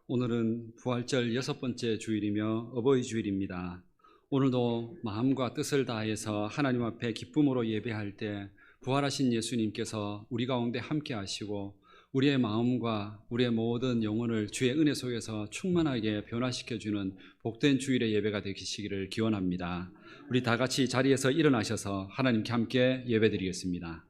오늘은 부활절 6번째 주일이며 어버이 주일입니다. 오늘도 마음과 뜻을 다해서 하나님 앞에 기쁨으로 예배할 때 부활하신 예수님께서 우리 가운데 함께 하시고 우리의 마음과 우리의 모든 영혼을 주의 은혜 속에서 충만하게 변화시켜주는 복된 주일의 예배가 되시기를 기원합니다. 우리 다 같이 자리에서 일어나셔서 하나님께 함께 예배드리겠습니다.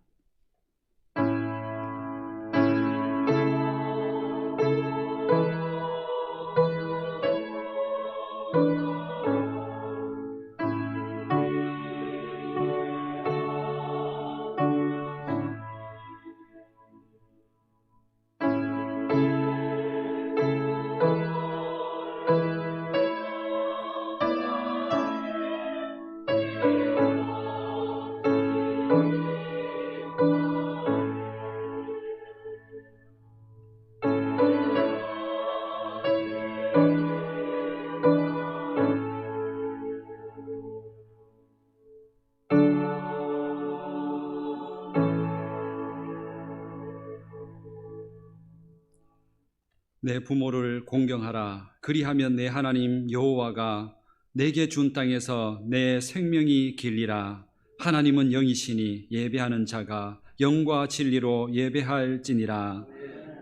내 부모를 공경하라. 그리하면 내 하나님 여호와가 내게 준 땅에서 내 생명이 길리라. 하나님은 영이시니 예배하는 자가 영과 진리로 예배할지니라.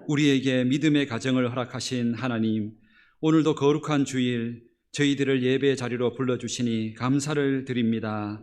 우리에게 믿음의 가정을 허락하신 하나님, 오늘도 거룩한 주일 저희들을 예배 자리로 불러주시니 감사를 드립니다.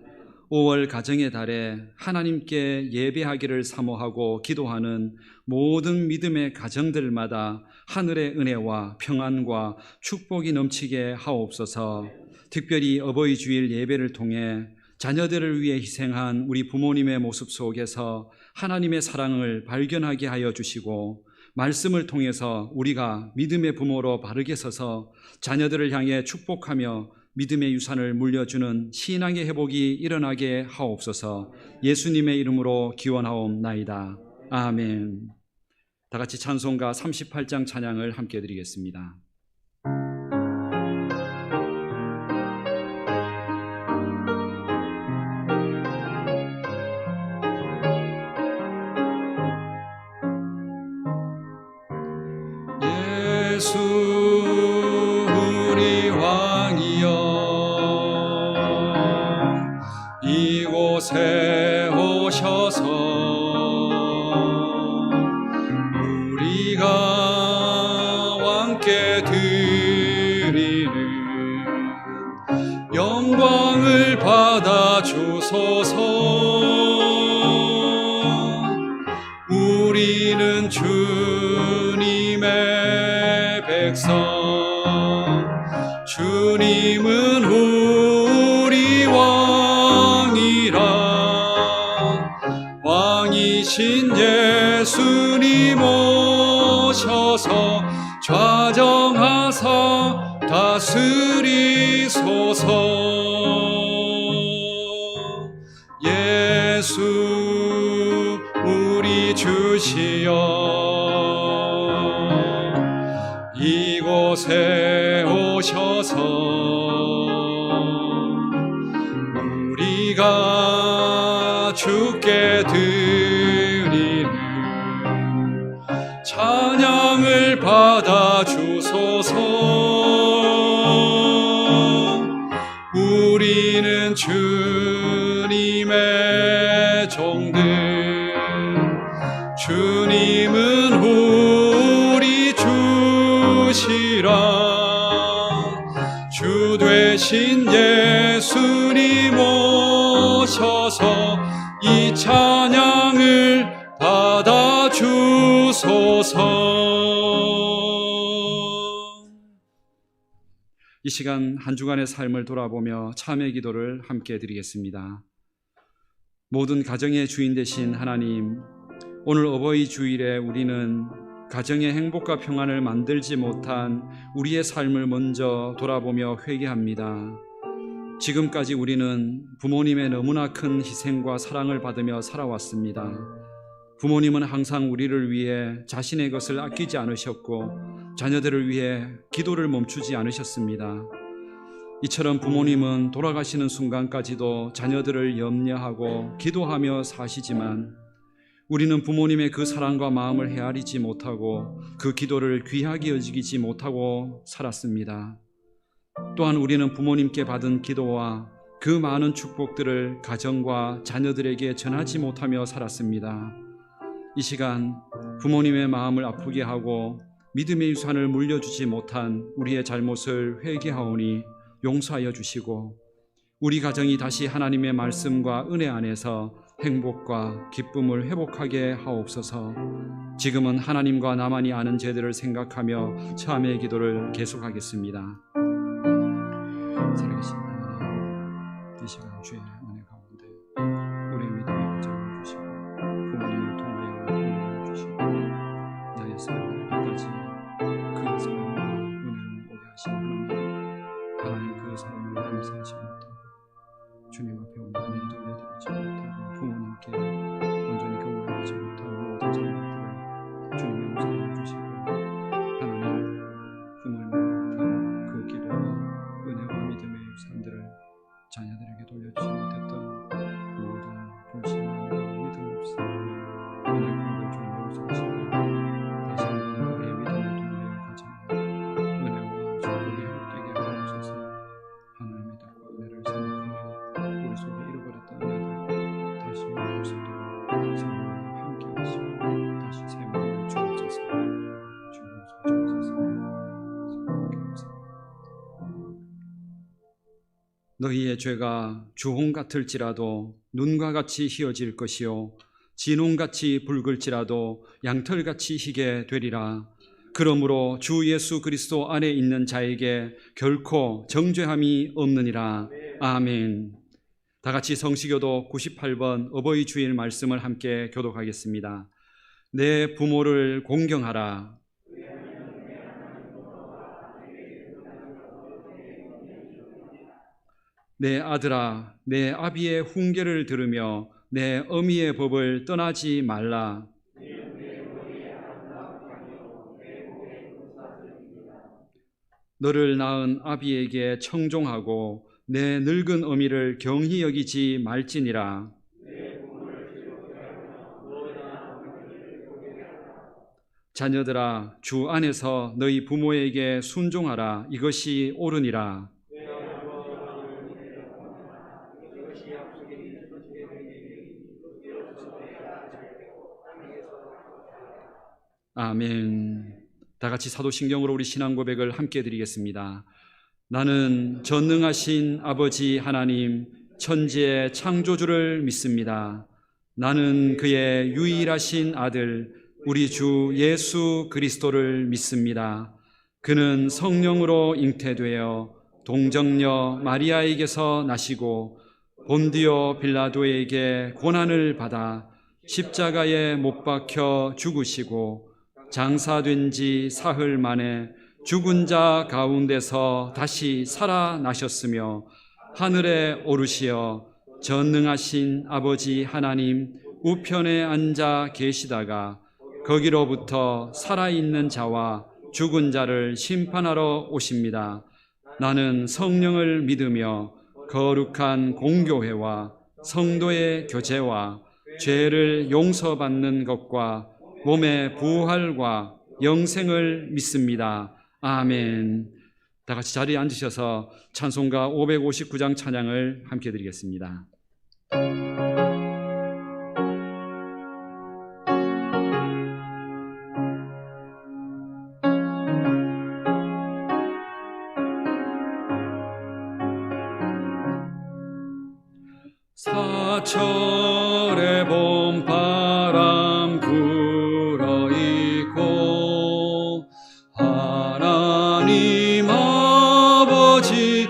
5월 가정의 달에 하나님께 예배하기를 사모하고 기도하는 모든 믿음의 가정들마다 하늘의 은혜와 평안과 축복이 넘치게 하옵소서. 특별히 어버이 주일 예배를 통해 자녀들을 위해 희생한 우리 부모님의 모습 속에서 하나님의 사랑을 발견하게 하여 주시고, 말씀을 통해서 우리가 믿음의 부모로 바르게 서서 자녀들을 향해 축복하며 믿음의 유산을 물려주는 신앙의 회복이 일어나게 하옵소서. 예수님의 이름으로 기원하옵나이다. 아멘. 다 같이 찬송가 38장 찬양을 함께 드리겠습니다. 예수 우리 왕이여, 이곳에 오셔서 우리가 왕께 드리는 영광을 받아 주소서. 우리는 주님의 백성, 주님은 우리 왕이라. 왕이신 예수님 오셔서 좌정하사 다스리소서. 예수 우리 주시여, 이곳에 오셔서 우리가 주께 드리는 찬양을 받아 주소서. 우리는 주님의 종들, 주님은 우리 주시라. 주 되신 예수님 오셔서 이 찬양을 받아 주소서. 이 시간 한 주간의 삶을 돌아보며 참회 기도를 함께 드리겠습니다. 모든 가정의 주인 되신 하나님, 오늘 어버이 주일에 우리는 가정의 행복과 평안을 만들지 못한 우리의 삶을 먼저 돌아보며 회개합니다. 지금까지 우리는 부모님의 너무나 큰 희생과 사랑을 받으며 살아왔습니다. 부모님은 항상 우리를 위해 자신의 것을 아끼지 않으셨고 자녀들을 위해 기도를 멈추지 않으셨습니다. 이처럼 부모님은 돌아가시는 순간까지도 자녀들을 염려하고 기도하며 사시지만 우리는 부모님의 그 사랑과 마음을 헤아리지 못하고 그 기도를 귀하게 여기지 못하고 살았습니다. 또한 우리는 부모님께 받은 기도와 그 많은 축복들을 가정과 자녀들에게 전하지 못하며 살았습니다. 이 시간 부모님의 마음을 아프게 하고 믿음의 유산을 물려주지 못한 우리의 잘못을 회개하오니 용서하여 주시고 우리 가정이 다시 하나님의 말씀과 은혜 안에서 행복과 기쁨을 회복하게 하옵소서. 지금은 하나님과 나만이 아는 죄들을 생각하며 참회의 기도를 계속하겠습니다. 살아계신 하나님, 이 시간 주의 은혜 가운데 우리의 믿음의 가정을 주시고 부모님을 통하여 은혜를 주시고 나의 삶을 끝까지 그 사랑과 은혜로 오게 하신 하나님 그 사랑을 감사하지 못하고 주님 앞에 온전히 돌려드리지 못하고 부모님께 온전히 경배하지 못한 모든 잘못들을 주님 용서해 주시고 하나님 부모님의 그 기도와 은혜와 믿음의 유산들을 자녀들에게 돌려주지 못했던 모든 불신앙과 믿음 없음 은혜 공들 주님 용서하시고 다시 한번 우리의 믿음을 통하여 가정에 은혜와 축복이 회복되게 하옵소서. 하나님의 뜻과 은혜를 생각하며 우리 속에 잃어버렸던 은혜들 다시 올 수 있도록 성령과 함께 하시고 다시 새 마음을 주옵소서. 주님 용서하옵소서. 너희의 죄가 주홍 같을지라도 눈과 같이 희어질 것이요 진홍같이 붉을지라도 양털같이 희게 되리라. 그러므로 주 예수 그리스도 안에 있는 자에게 결코 정죄함이 없느니라. 아멘. 다 같이 성시교도 98번 어버이 주일 말씀을 함께 교독하겠습니다. 내 부모를 공경하라. 내 아들아, 내 아비의 훈계를 들으며 내 어미의 법을 떠나지 말라. 너를 낳은 아비에게 청종하고 내 늙은 어미를 경히 여기지 말지니라. 자녀들아, 주 안에서 너희 부모에게 순종하라. 이것이 옳으니라. 아멘. 다 같이 사도신경으로 우리 신앙 고백을 함께 드리겠습니다. 나는 전능하신 아버지 하나님 천지의 창조주를 믿습니다. 나는 그의 유일하신 아들 우리 주 예수 그리스도를 믿습니다. 그는 성령으로 잉태되어 동정녀 마리아에게서 나시고 본디오 빌라도에게 고난을 받아 십자가에 못 박혀 죽으시고 장사된 지 사흘 만에 죽은 자 가운데서 다시 살아나셨으며 하늘에 오르시어 전능하신 아버지 하나님 우편에 앉아 계시다가 거기로부터 살아있는 자와 죽은 자를 심판하러 오십니다. 나는 성령을 믿으며 거룩한 공교회와 성도의 교제와 죄를 용서받는 것과 몸의 부활과 영생을 믿습니다. 아멘. 다 같이 자리에 앉으셔서 찬송가 559장 찬양을 함께 드리겠습니다. 사철의 봄바람 불어있고 하나님 아버지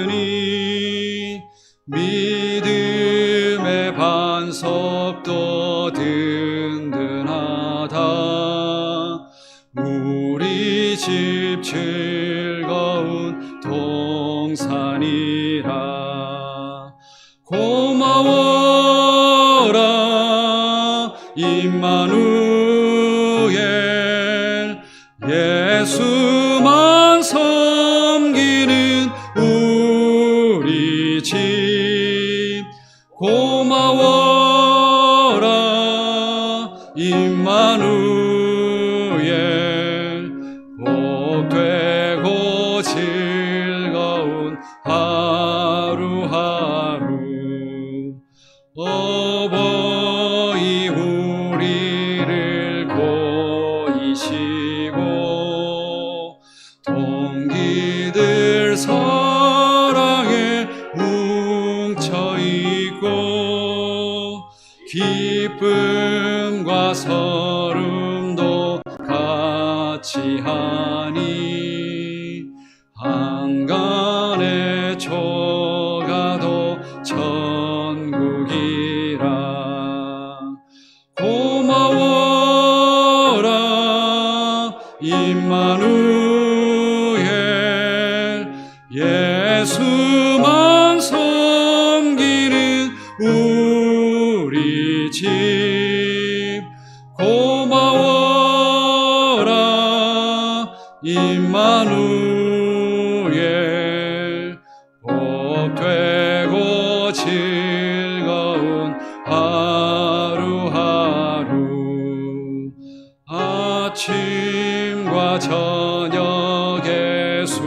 모셨으니 믿음의 반석도 든든하다. 우리 집 즐거운 동산이라. 고마워라 임마누엘 예수만 섬기는 우리 집. 고마워라 기쁨과 서름도 같이 하니 한간의 초가도 천국이라. 고마워라 임마누엘, 예수만 섬기는 우리 집. 고마워라 임마누엘, 복되고 즐거운 하루하루. 아침과 저녁에 수고하여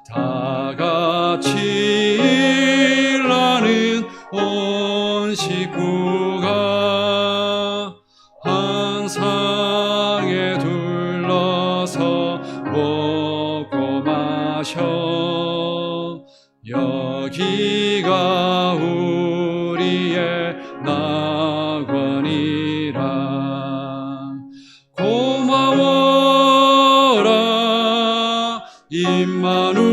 다 같이 일하는 온 식구가 한 상에 둘러서 먹고 마셔. 여기가 우리의 낙원이라. 고마워라 임마누엘,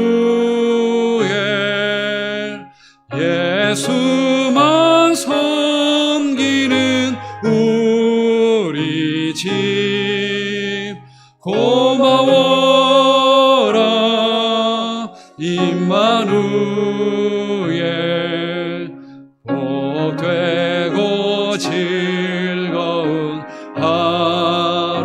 예수만 섬기는 우리 집. 고마워라 임마누엘, 복되고 즐거운 하루하루.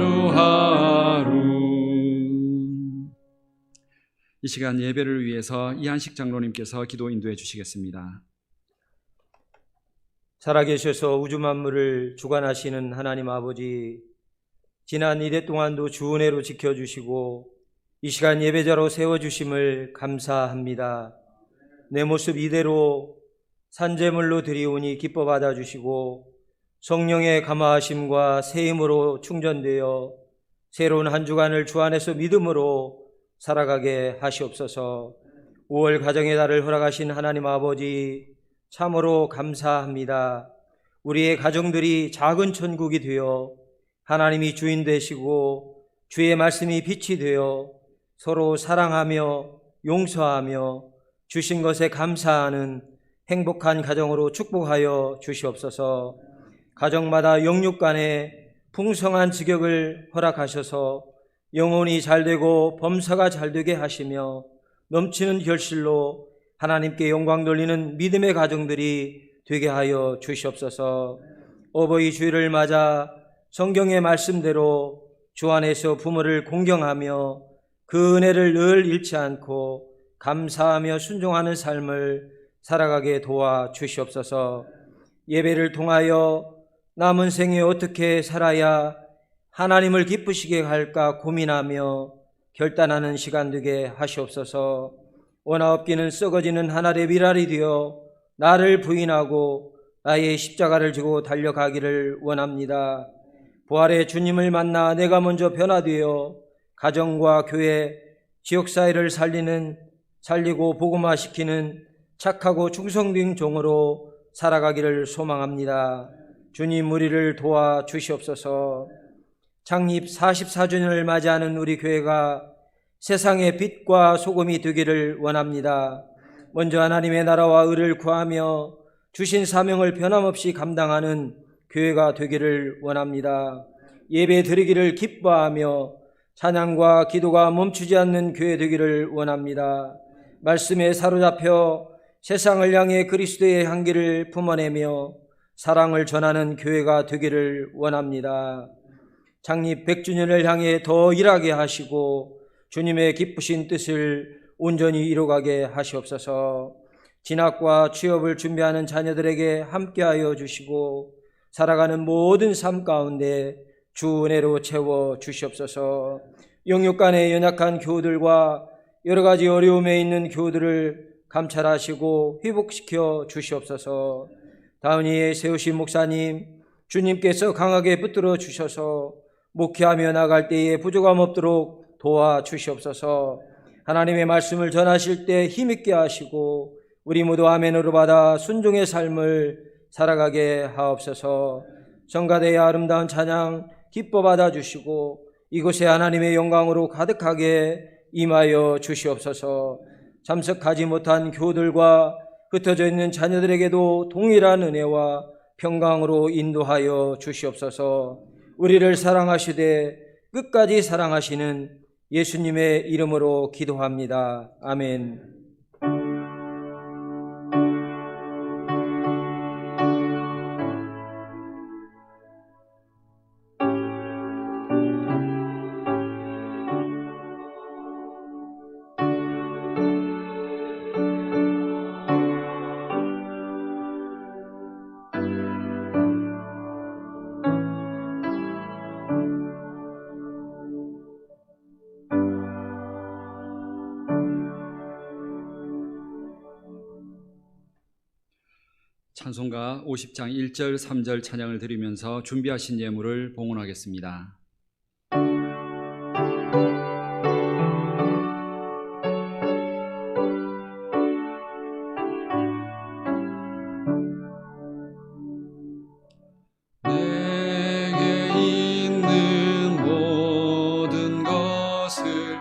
이 시간 예배를 위해서 이한식 장로님께서 기도 인도해 주시겠습니다. 살아계셔서 우주 만물을 주관하시는 하나님 아버지, 지난 이래 동안도 주 은혜로 지켜주시고 이 시간 예배자로 세워주심을 감사합니다. 내 모습 이대로 산제물로 드리오니 기뻐 받아주시고 성령의 감화하심과 새 힘으로 충전되어 새로운 한 주간을 주 안에서 믿음으로 살아가게 하시옵소서. 5월 가정의 달을 허락하신 하나님 아버지, 참으로 감사합니다. 우리의 가정들이 작은 천국이 되어 하나님이 주인 되시고 주의 말씀이 빛이 되어 서로 사랑하며 용서하며 주신 것에 감사하는 행복한 가정으로 축복하여 주시옵소서. 가정마다 영육 간에 풍성한 직역을 허락하셔서 영혼이 잘되고 범사가 잘되게 하시며 넘치는 결실로 하나님께 영광 돌리는 믿음의 가정들이 되게 하여 주시옵소서. 어버이 주일을 맞아 성경의 말씀대로 주 안에서 부모를 공경하며 그 은혜를 늘 잃지 않고 감사하며 순종하는 삶을 살아가게 도와 주시옵소서. 예배를 통하여 남은 생에 어떻게 살아야 하나님을 기쁘시게 할까 고민하며 결단하는 시간 되게 하시옵소서. 원하옵기는 썩어지는 한 알의 밀알이 되어 나를 부인하고 나의 십자가를 지고 달려가기를 원합니다. 부활의 주님을 만나 내가 먼저 변화되어 가정과 교회, 지역사회를 살리고 복음화시키는 착하고 충성된 종으로 살아가기를 소망합니다. 주님 우리를 도와 주시옵소서. 창립 44주년을 맞이하는 우리 교회가 세상의 빛과 소금이 되기를 원합니다. 먼저 하나님의 나라와 의를 구하며 주신 사명을 변함없이 감당하는 교회가 되기를 원합니다. 예배 드리기를 기뻐하며 찬양과 기도가 멈추지 않는 교회 되기를 원합니다. 말씀에 사로잡혀 세상을 향해 그리스도의 향기를 품어내며 사랑을 전하는 교회가 되기를 원합니다. 창립 100주년을 향해 더 일하게 하시고 주님의 기쁘신 뜻을 온전히 이루어가게 하시옵소서. 진학과 취업을 준비하는 자녀들에게 함께하여 주시고 살아가는 모든 삶 가운데 주 은혜로 채워 주시옵소서. 영육 간의 연약한 교우들과 여러 가지 어려움에 있는 교우들을 감찰하시고 회복시켜 주시옵소서. 다은이에 세우신 목사님, 주님께서 강하게 붙들어 주셔서 목회하며 나갈 때에 부족함 없도록 도와 주시옵소서. 하나님의 말씀을 전하실 때 힘있게 하시고 우리 모두 아멘으로 받아 순종의 삶을 살아가게 하옵소서. 성가대의 아름다운 찬양 기뻐 받아주시고 이곳에 하나님의 영광으로 가득하게 임하여 주시옵소서. 참석하지 못한 교우들과 흩어져 있는 자녀들에게도 동일한 은혜와 평강으로 인도하여 주시옵소서. 우리를 사랑하시되 끝까지 사랑하시는 예수님의 이름으로 기도합니다. 아멘. 찬송가 50장 1절 3절 찬양을 드리면서 준비하신 예물을 봉헌하겠습니다. 내게 있는 모든 것을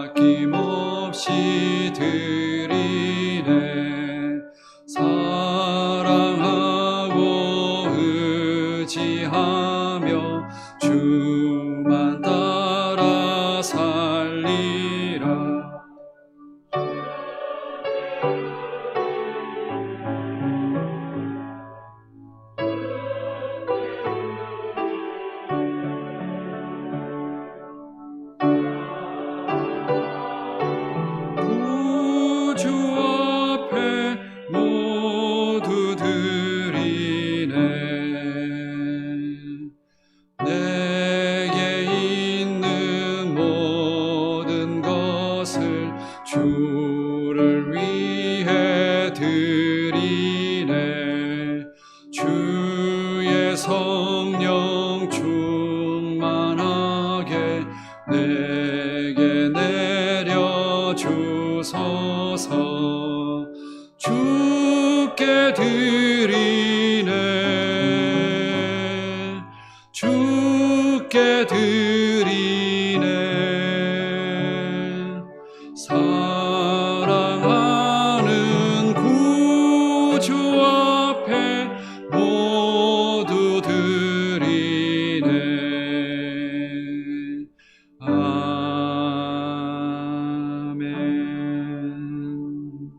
아낌없이 드리네. 사랑하고 의지하며 주만 따라 살리라. 구주 앞에 모두 드리네. 내게 있는 모든 것을 주를 위해 드리네. 주의 성령 충만하게 내게 내려 주소서. 주께 드리네. 주께 드리네. 사랑하는 구주 앞에 모두 드리네. 아멘.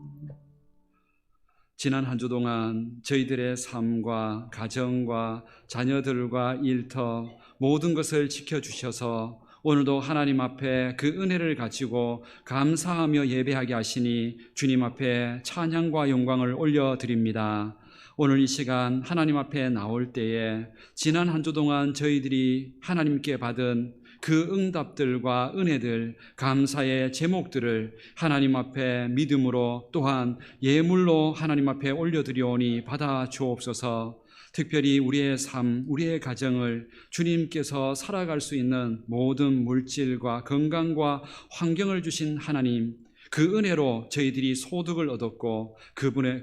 지난 한 주 동안 저희들의 삶과 가정과 자녀들과 일터 모든 것을 지켜주셔서 오늘도 하나님 앞에 그 은혜를 가지고 감사하며 예배하게 하시니 주님 앞에 찬양과 영광을 올려드립니다. 오늘 이 시간 하나님 앞에 나올 때에 지난 한 주 동안 저희들이 하나님께 받은 그 응답들과 은혜들, 감사의 제목들을 하나님 앞에 믿음으로 또한 예물로 하나님 앞에 올려드리오니 받아 주옵소서. 특별히 우리의 삶, 우리의 가정을 주님께서 살아갈 수 있는 모든 물질과 건강과 환경을 주신 하나님, 그 은혜로 저희들이 소득을 얻었고 그것의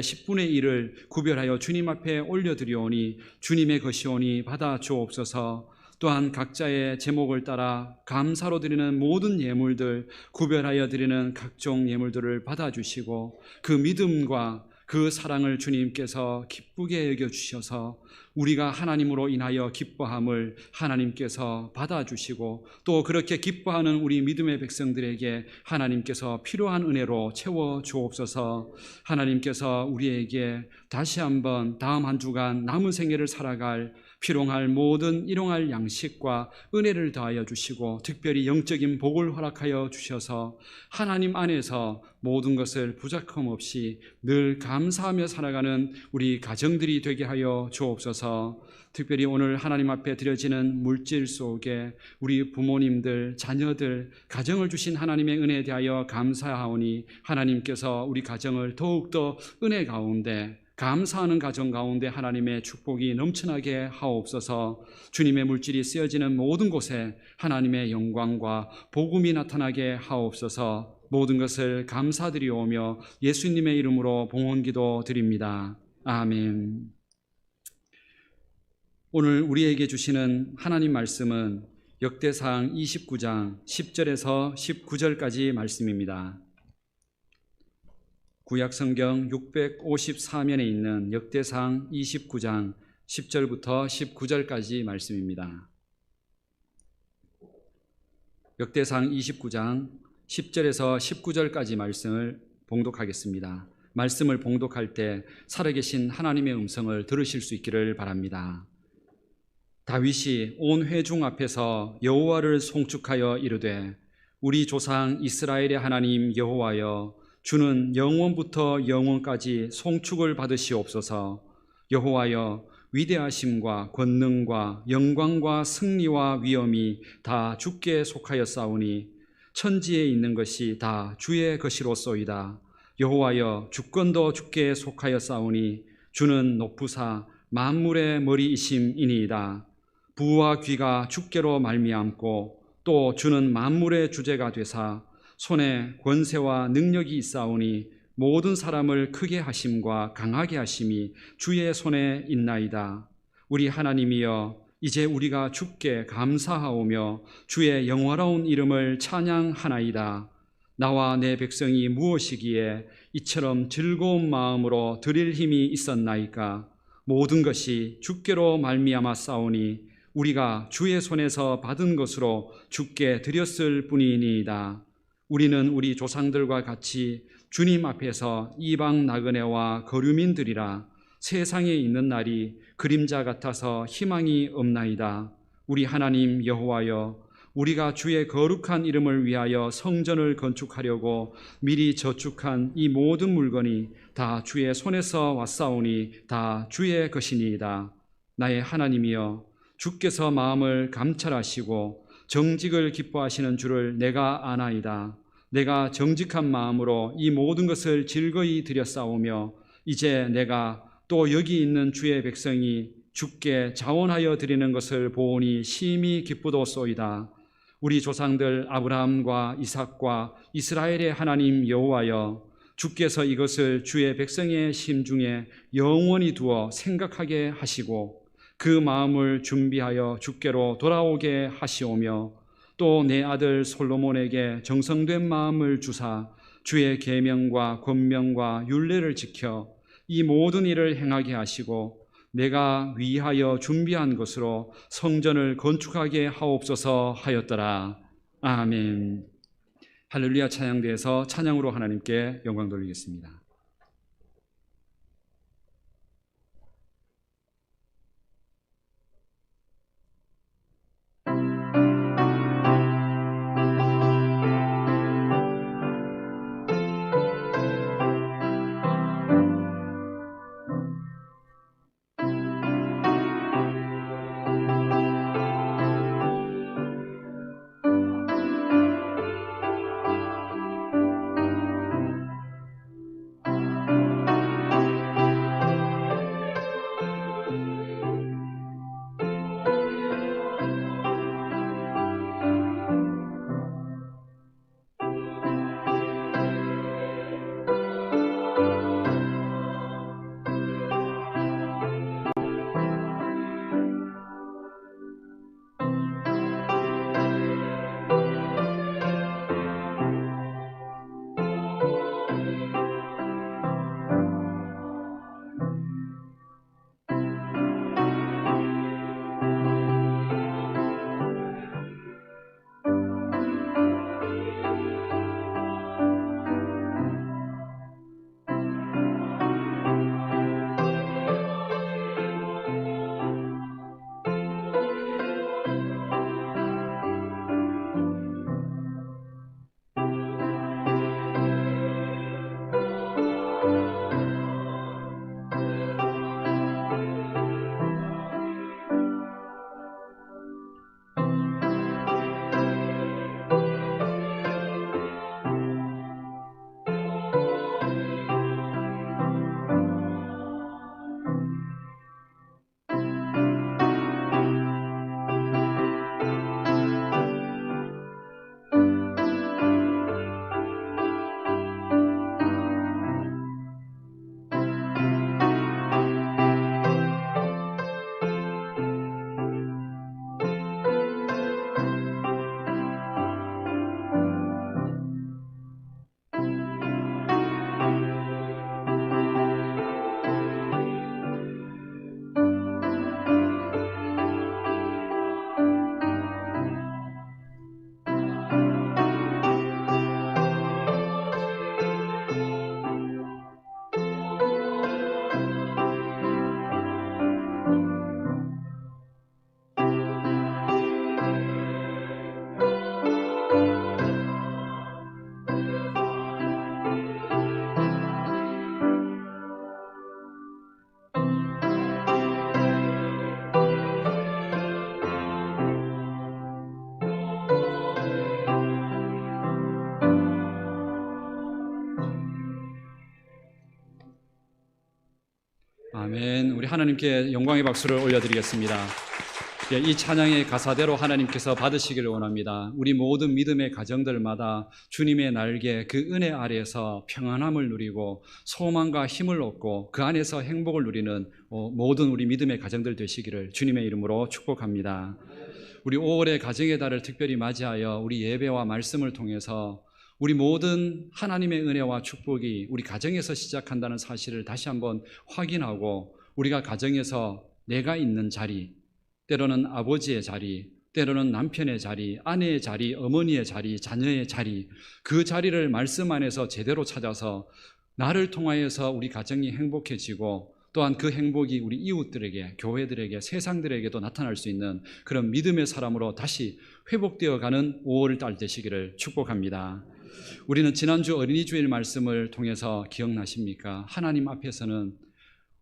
10분의 1을 구별하여 주님 앞에 올려드리오니 주님의 것이오니 받아 주옵소서. 또한 각자의 제목을 따라 감사로 드리는 모든 예물들, 구별하여 드리는 각종 예물들을 받아주시고 그 믿음과 그 사랑을 주님께서 기쁘게 여겨주셔서 우리가 하나님으로 인하여 기뻐함을 하나님께서 받아주시고 또 그렇게 기뻐하는 우리 믿음의 백성들에게 하나님께서 필요한 은혜로 채워주옵소서. 하나님께서 우리에게 다시 한번 다음 한 주간 남은 생애를 살아갈 필요할 모든 일용할 양식과 은혜를 더하여 주시고 특별히 영적인 복을 허락하여 주셔서 하나님 안에서 모든 것을 부족함 없이 늘 감사하며 살아가는 우리 가정들이 되게 하여 주옵소서. 특별히 오늘 하나님 앞에 드려지는 물질 속에 우리 부모님들, 자녀들, 가정을 주신 하나님의 은혜에 대하여 감사하오니 하나님께서 우리 가정을 더욱더 은혜 가운데 감사하는 가정 가운데 하나님의 축복이 넘쳐나게 하옵소서. 주님의 물질이 쓰여지는 모든 곳에 하나님의 영광과 복음이 나타나게 하옵소서. 모든 것을 감사드리오며 예수님의 이름으로 봉헌기도 드립니다. 아멘. 오늘 우리에게 주시는 하나님 말씀은 역대상 29장 10절에서 19절까지 말씀입니다. 구약성경 654면에 있는 역대상 29장 10절부터 19절까지 말씀입니다. 역대상 29장 10절에서 19절까지 말씀을 봉독하겠습니다. 말씀을 봉독할 때 살아계신 하나님의 음성을 들으실 수 있기를 바랍니다. 다윗이 온 회중 앞에서 여호와를 송축하여 이르되 우리 조상 이스라엘의 하나님 여호와여 주는 영원부터 영원까지 송축을 받으시옵소서. 여호와여 위대하심과 권능과 영광과 승리와 위엄이 다 주께 속하였사오니 천지에 있는 것이 다 주의 것이로소이다. 여호와여 주권도 주께 속하였사오니 주는 높으사 만물의 머리이심이니이다. 부와 귀가 주께로 말미암고 또 주는 만물의 주제가 되사 손에 권세와 능력이 있사오니 모든 사람을 크게 하심과 강하게 하심이 주의 손에 있나이다. 우리 하나님이여 이제 우리가 주께 감사하오며 주의 영화로운 이름을 찬양하나이다. 나와 내 백성이 무엇이기에 이처럼 즐거운 마음으로 드릴 힘이 있었나이까. 모든 것이 주께로 말미암아 싸우니 우리가 주의 손에서 받은 것으로 주께 드렸을 뿐이니이다. 우리는 우리 조상들과 같이 주님 앞에서 이방 나그네와 거류민들이라. 세상에 있는 날이 그림자 같아서 희망이 없나이다. 우리 하나님 여호와여 우리가 주의 거룩한 이름을 위하여 성전을 건축하려고 미리 저축한 이 모든 물건이 다 주의 손에서 왔사오니 다 주의 것이니이다. 나의 하나님이여 주께서 마음을 감찰하시고 정직을 기뻐하시는 줄을 내가 아나이다. 내가 정직한 마음으로 이 모든 것을 즐거이 드렸사오며 이제 내가 또 여기 있는 주의 백성이 주께 자원하여 드리는 것을 보오니 심히 기쁘도소이다. 우리 조상들 아브라함과 이삭과 이스라엘의 하나님 여호와여 주께서 이것을 주의 백성의 심중에 영원히 두어 생각하게 하시고 그 마음을 준비하여 주께로 돌아오게 하시오며 또 내 아들 솔로몬에게 정성된 마음을 주사 주의 계명과 권명과 율례를 지켜 이 모든 일을 행하게 하시고 내가 위하여 준비한 것으로 성전을 건축하게 하옵소서 하였더라. 아멘. 할렐루야. 찬양대에서 찬양으로 하나님께 영광 돌리겠습니다. 아멘. 우리 하나님께 영광의 박수를 올려드리겠습니다. 예, 이 찬양의 가사대로 하나님께서 받으시기를 원합니다. 우리 모든 믿음의 가정들마다 주님의 날개 그 은혜 아래에서 평안함을 누리고 소망과 힘을 얻고 그 안에서 행복을 누리는 모든 우리 믿음의 가정들 되시기를 주님의 이름으로 축복합니다. 우리 5월의 가정의 달을 특별히 맞이하여 우리 예배와 말씀을 통해서 우리 모든 하나님의 은혜와 축복이 우리 가정에서 시작한다는 사실을 다시 한번 확인하고 우리가 가정에서 내가 있는 자리, 때로는 아버지의 자리, 때로는 남편의 자리, 아내의 자리, 어머니의 자리, 자녀의 자리, 그 자리를 말씀 안에서 제대로 찾아서 나를 통하여서 우리 가정이 행복해지고 또한 그 행복이 우리 이웃들에게, 교회들에게, 세상들에게도 나타날 수 있는 그런 믿음의 사람으로 다시 회복되어 가는 5월 달 되시기를 축복합니다. 우리는 지난주 어린이 주일 말씀을 통해서 기억나십니까? 하나님 앞에서는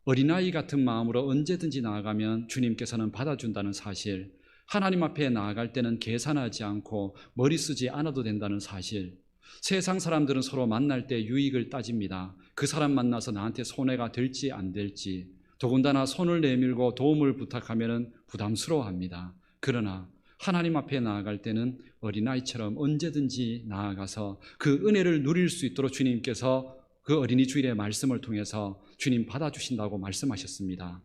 어린아이 같은 마음으로 언제든지 나아가면 주님께서는 받아준다는 사실, 하나님 앞에 나아갈 때는 계산하지 않고 머리 쓰지 않아도 된다는 사실, 세상 사람들은 서로 만날 때 유익을 따집니다. 그 사람 만나서 나한테 손해가 될지 안 될지, 더군다나 손을 내밀고 도움을 부탁하면 부담스러워합니다. 그러나 하나님 앞에 나아갈 때는 어린아이처럼 언제든지 나아가서 그 은혜를 누릴 수 있도록 주님께서 그 어린이 주일의 말씀을 통해서 주님 받아주신다고 말씀하셨습니다.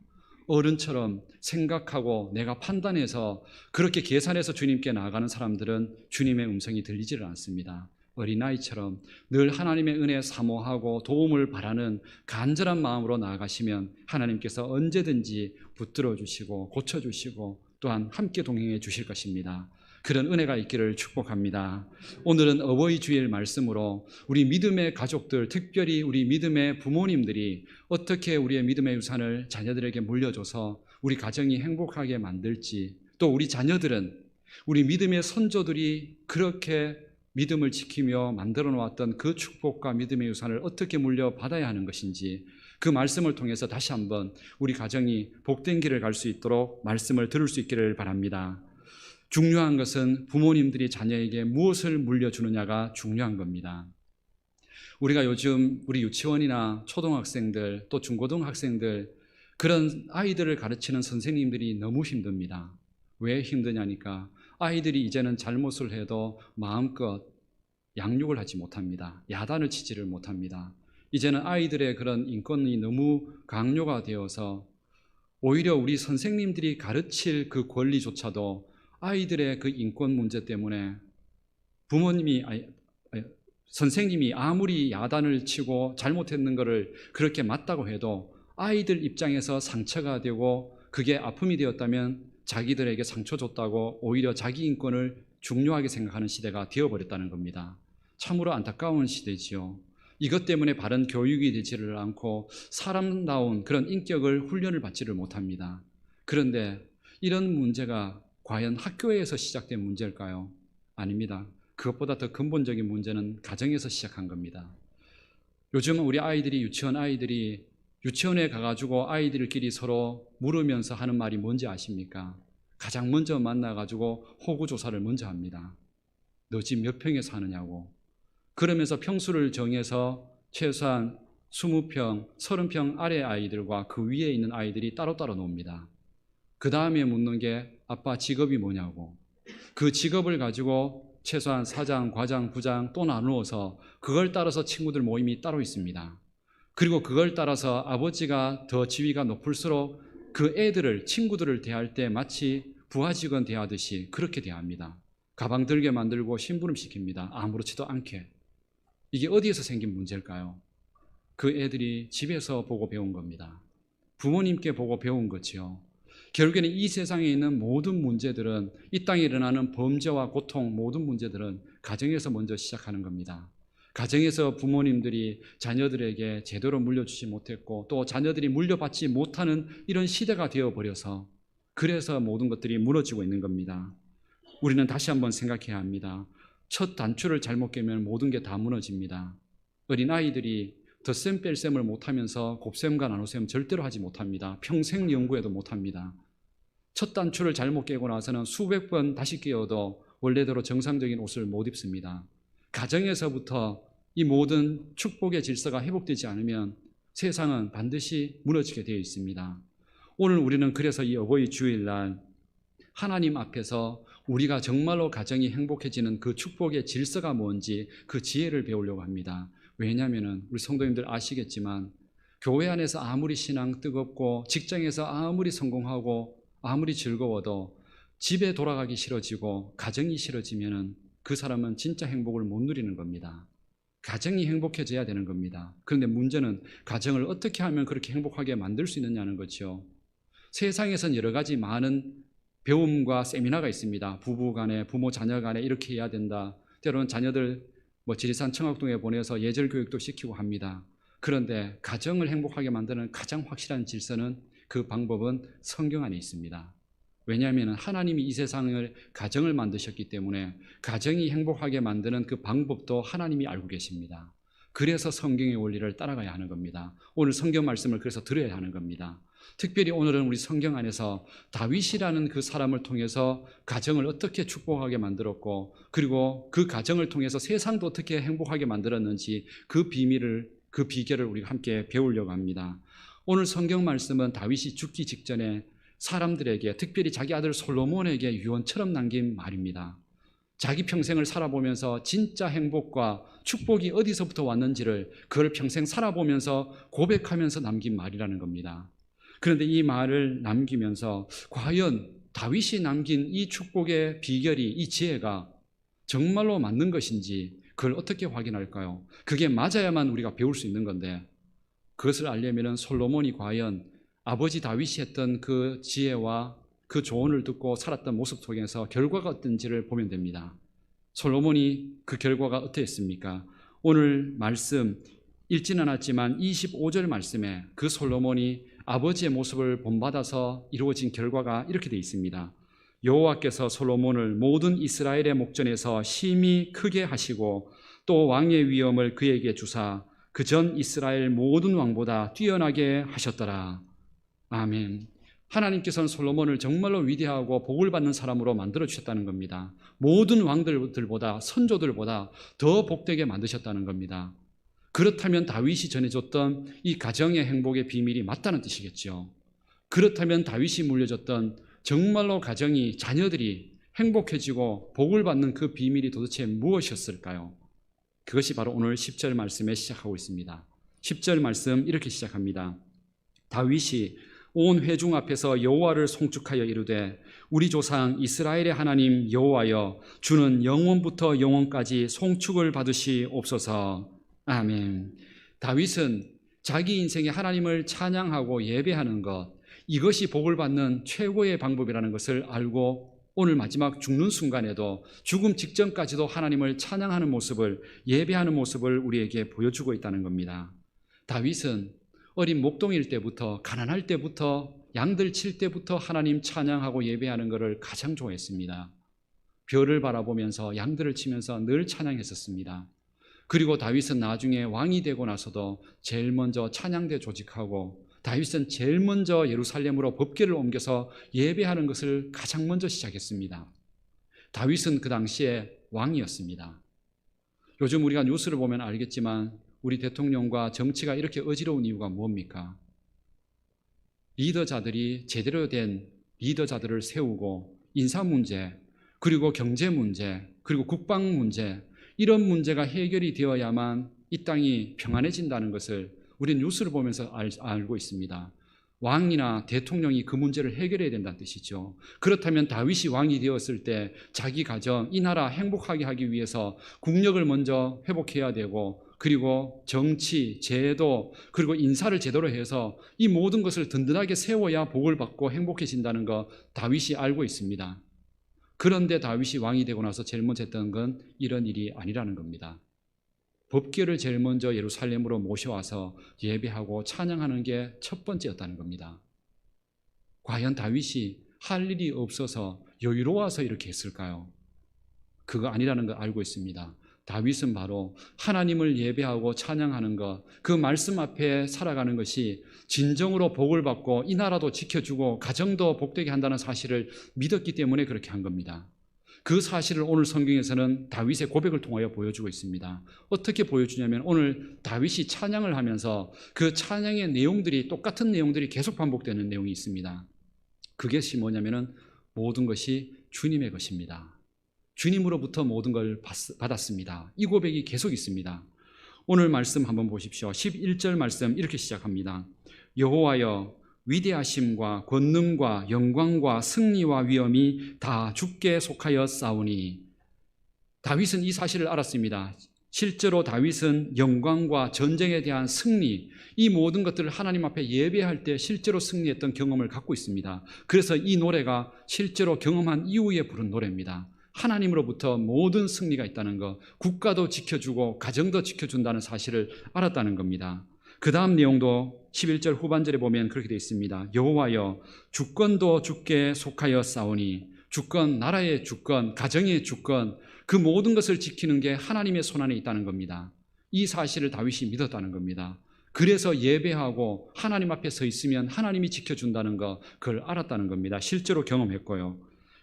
어른처럼 생각하고 내가 판단해서 그렇게 계산해서 주님께 나아가는 사람들은 주님의 음성이 들리지를 않습니다. 어린아이처럼 늘 하나님의 은혜 사모하고 도움을 바라는 간절한 마음으로 나아가시면 하나님께서 언제든지 붙들어 주시고 고쳐주시고 또한 함께 동행해 주실 것입니다. 그런 은혜가 있기를 축복합니다. 오늘은 어버이 주일 말씀으로 우리 믿음의 가족들, 특별히 우리 믿음의 부모님들이 어떻게 우리의 믿음의 유산을 자녀들에게 물려줘서 우리 가정이 행복하게 만들지, 또 우리 자녀들은 우리 믿음의 선조들이 그렇게 믿음을 지키며 만들어 놓았던 그 축복과 믿음의 유산을 어떻게 물려받아야 하는 것인지, 그 말씀을 통해서 다시 한번 우리 가정이 복된 길을 갈 수 있도록 말씀을 들을 수 있기를 바랍니다. 중요한 것은 부모님들이 자녀에게 무엇을 물려주느냐가 중요한 겁니다. 우리가 요즘 우리 유치원이나 초등학생들 또 중고등학생들, 그런 아이들을 가르치는 선생님들이 너무 힘듭니다. 왜 힘드냐니까 아이들이 이제는 잘못을 해도 마음껏 양육을 하지 못합니다. 야단을 치지를 못합니다. 이제는 아이들의 그런 인권이 너무 강요가 되어서 오히려 우리 선생님들이 가르칠 그 권리조차도 아이들의 그 인권 문제 때문에 선생님이 아무리 야단을 치고 잘못했는 것을 그렇게 맞다고 해도 아이들 입장에서 상처가 되고 그게 아픔이 되었다면 자기들에게 상처 줬다고 오히려 자기 인권을 중요하게 생각하는 시대가 되어버렸다는 겁니다. 참으로 안타까운 시대지요. 이것 때문에 바른 교육이 되지를 않고 사람다운 그런 인격을 훈련을 받지를 못합니다. 그런데 이런 문제가 과연 학교에서 시작된 문제일까요? 아닙니다. 그것보다 더 근본적인 문제는 가정에서 시작한 겁니다. 요즘 우리 아이들이, 유치원 아이들이 유치원에 가가지고 아이들끼리 서로 물으면서 하는 말이 뭔지 아십니까? 가장 먼저 만나가지고 호구조사를 먼저 합니다. 너 집 몇 평에 사느냐고. 그러면서 평수를 정해서 최소한 20평, 30평 아래 아이들과 그 위에 있는 아이들이 따로따로 놉니다. 그 다음에 묻는 게 아빠 직업이 뭐냐고. 그 직업을 가지고 최소한 사장, 과장, 부장 또 나누어서 그걸 따라서 친구들 모임이 따로 있습니다. 그리고 그걸 따라서 아버지가 더 지위가 높을수록 그 애들을, 친구들을 대할 때 마치 부하 직원 대하듯이 그렇게 대합니다. 가방 들게 만들고 심부름 시킵니다. 아무렇지도 않게. 이게 어디에서 생긴 문제일까요? 그 애들이 집에서 보고 배운 겁니다. 부모님께 보고 배운 거지요. 결국에는 이 세상에 있는 모든 문제들은, 이 땅에 일어나는 범죄와 고통, 모든 문제들은 가정에서 먼저 시작하는 겁니다. 가정에서 부모님들이 자녀들에게 제대로 물려주지 못했고 또 자녀들이 물려받지 못하는 이런 시대가 되어버려서 그래서 모든 것들이 무너지고 있는 겁니다. 우리는 다시 한번 생각해야 합니다. 첫 단추를 잘못 깨면 모든 게 다 무너집니다. 어린아이들이 덧셈 뺄셈을 못하면서 곱셈과 나눗셈 절대로 하지 못합니다. 평생 연구해도 못합니다. 첫 단추를 잘못 깨고 나서는 수백 번 다시 깨어도 원래대로 정상적인 옷을 못 입습니다. 가정에서부터 이 모든 축복의 질서가 회복되지 않으면 세상은 반드시 무너지게 되어 있습니다. 오늘 우리는 그래서 이 어버이 주일날 하나님 앞에서 우리가 정말로 가정이 행복해지는 그 축복의 질서가 뭔지 그 지혜를 배우려고 합니다. 왜냐하면 우리 성도님들 아시겠지만 교회 안에서 아무리 신앙 뜨겁고 직장에서 아무리 성공하고 아무리 즐거워도 집에 돌아가기 싫어지고 가정이 싫어지면 그 사람은 진짜 행복을 못 누리는 겁니다. 가정이 행복해져야 되는 겁니다. 그런데 문제는 가정을 어떻게 하면 그렇게 행복하게 만들 수 있느냐는 거죠. 세상에선 여러 가지 많은 배움과 세미나가 있습니다. 부부 간에, 부모 자녀 간에 이렇게 해야 된다. 때로는 자녀들 지리산 청학동에 보내서 예절 교육도 시키고 합니다. 그런데 가정을 행복하게 만드는 가장 확실한 질서는 그 방법은 성경 안에 있습니다. 왜냐하면 하나님이 이 세상을 가정을 만드셨기 때문에 가정이 행복하게 만드는 그 방법도 하나님이 알고 계십니다. 그래서 성경의 원리를 따라가야 하는 겁니다. 오늘 성경 말씀을 그래서 들어야 하는 겁니다. 특별히 오늘은 우리 성경 안에서 다윗이라는 그 사람을 통해서 가정을 어떻게 축복하게 만들었고 그리고 그 가정을 통해서 세상도 어떻게 행복하게 만들었는지 그 비결을 우리가 함께 배우려고 합니다. 오늘 성경 말씀은 다윗이 죽기 직전에 사람들에게 특별히 자기 아들 솔로몬에게 유언처럼 남긴 말입니다. 자기 평생을 살아보면서 진짜 행복과 축복이 어디서부터 왔는지를 그걸 평생 살아보면서 고백하면서 남긴 말이라는 겁니다. 그런데 이 말을 남기면서 과연 다윗이 남긴 이 축복의 비결이, 이 지혜가 정말로 맞는 것인지 그걸 어떻게 확인할까요? 그게 맞아야만 우리가 배울 수 있는 건데 그것을 알려면 솔로몬이 과연 아버지 다윗이 했던 그 지혜와 그 조언을 듣고 살았던 모습 속에서 결과가 어떤지를 보면 됩니다. 솔로몬이 그 결과가 어떠했습니까? 오늘 말씀 읽지는 않았지만 25절 말씀에 그 솔로몬이 아버지의 모습을 본받아서 이루어진 결과가 이렇게 되어 있습니다. 여호와께서 솔로몬을 모든 이스라엘의 목전에서 심히 크게 하시고 또 왕의 위엄을 그에게 주사 그 전 이스라엘 모든 왕보다 뛰어나게 하셨더라. 아멘. 하나님께서는 솔로몬을 정말로 위대하고 복을 받는 사람으로 만들어 주셨다는 겁니다. 모든 왕들보다, 선조들보다 더 복되게 만드셨다는 겁니다. 그렇다면 다윗이 전해줬던 이 가정의 행복의 비밀이 맞다는 뜻이겠죠. 그렇다면 다윗이 물려줬던 정말로 가정이, 자녀들이 행복해지고 복을 받는 그 비밀이 도대체 무엇이었을까요? 그것이 바로 오늘 10절 말씀에 시작하고 있습니다. 10절 말씀 이렇게 시작합니다. 다윗이 온 회중 앞에서 여호와를 송축하여 이르되 우리 조상 이스라엘의 하나님 여호와여 주는 영원부터 영원까지 송축을 받으시옵소서. 아멘. 다윗은 자기 인생에 하나님을 찬양하고 예배하는 것, 이것이 복을 받는 최고의 방법이라는 것을 알고 오늘 마지막 죽는 순간에도 죽음 직전까지도 하나님을 찬양하는 모습을, 예배하는 모습을 우리에게 보여주고 있다는 겁니다. 다윗은 어린 목동일 때부터, 가난할 때부터, 양들 칠 때부터 하나님 찬양하고 예배하는 것을 가장 좋아했습니다. 별을 바라보면서 양들을 치면서 늘 찬양했었습니다. 그리고 다윗은 나중에 왕이 되고 나서도 제일 먼저 찬양대 조직하고 다윗은 제일 먼저 예루살렘으로 법궤를 옮겨서 예배하는 것을 가장 먼저 시작했습니다. 다윗은 그 당시에 왕이었습니다. 요즘 우리가 뉴스를 보면 알겠지만 우리 대통령과 정치가 이렇게 어지러운 이유가 뭡니까? 리더자들이 제대로 된 리더자들을 세우고 인사 문제, 그리고 경제 문제, 그리고 국방 문제, 이런 문제가 해결이 되어야만 이 땅이 평안해진다는 것을 우리 뉴스를 보면서 알고 있습니다. 왕이나 대통령이 그 문제를 해결해야 된다는 뜻이죠. 그렇다면 다윗이 왕이 되었을 때 자기 가정, 이 나라 행복하게 하기 위해서 국력을 먼저 회복해야 되고 그리고 정치, 제도, 그리고 인사를 제대로 해서 이 모든 것을 든든하게 세워야 복을 받고 행복해진다는 거 다윗이 알고 있습니다. 그런데 다윗이 왕이 되고 나서 제일 먼저 했던 건 이런 일이 아니라는 겁니다. 법궤를 제일 먼저 예루살렘으로 모셔와서 예배하고 찬양하는 게 첫 번째였다는 겁니다. 과연 다윗이 할 일이 없어서 여유로워서 이렇게 했을까요? 그거 아니라는 걸 알고 있습니다. 다윗은 바로 하나님을 예배하고 찬양하는 것, 그 말씀 앞에 살아가는 것이 진정으로 복을 받고 이 나라도 지켜주고 가정도 복되게 한다는 사실을 믿었기 때문에 그렇게 한 겁니다. 그 사실을 오늘 성경에서는 다윗의 고백을 통하여 보여주고 있습니다. 어떻게 보여주냐면 오늘 다윗이 찬양을 하면서 그 찬양의 내용들이 똑같은 내용들이 계속 반복되는 내용이 있습니다. 그것이 뭐냐면은 모든 것이 주님의 것입니다. 주님으로부터 모든 걸 받았습니다. 이 고백이 계속 있습니다. 오늘 말씀 한번 보십시오. 11절 말씀 이렇게 시작합니다. 여호와여 위대하심과 권능과 영광과 승리와 위엄이 다 주께 속하여 싸우니. 다윗은 이 사실을 알았습니다. 실제로 다윗은 영광과 전쟁에 대한 승리, 이 모든 것들을 하나님 앞에 예배할 때 실제로 승리했던 경험을 갖고 있습니다. 그래서 이 노래가 실제로 경험한 이후에 부른 노래입니다. 하나님으로부터 모든 승리가 있다는 것, 국가도 지켜주고 가정도 지켜준다는 사실을 알았다는 겁니다. 그 다음 내용도 11절 후반절에 보면 그렇게 되어 있습니다. 여호와여 주권도 주께 속하여 싸우니. 주권, 나라의 주권, 가정의 주권, 그 모든 것을 지키는 게 하나님의 손안에 있다는 겁니다. 이 사실을 다윗이 믿었다는 겁니다. 그래서 예배하고 하나님 앞에 서 있으면 하나님이 지켜준다는 것, 그걸 알았다는 겁니다. 실제로 경험했고요.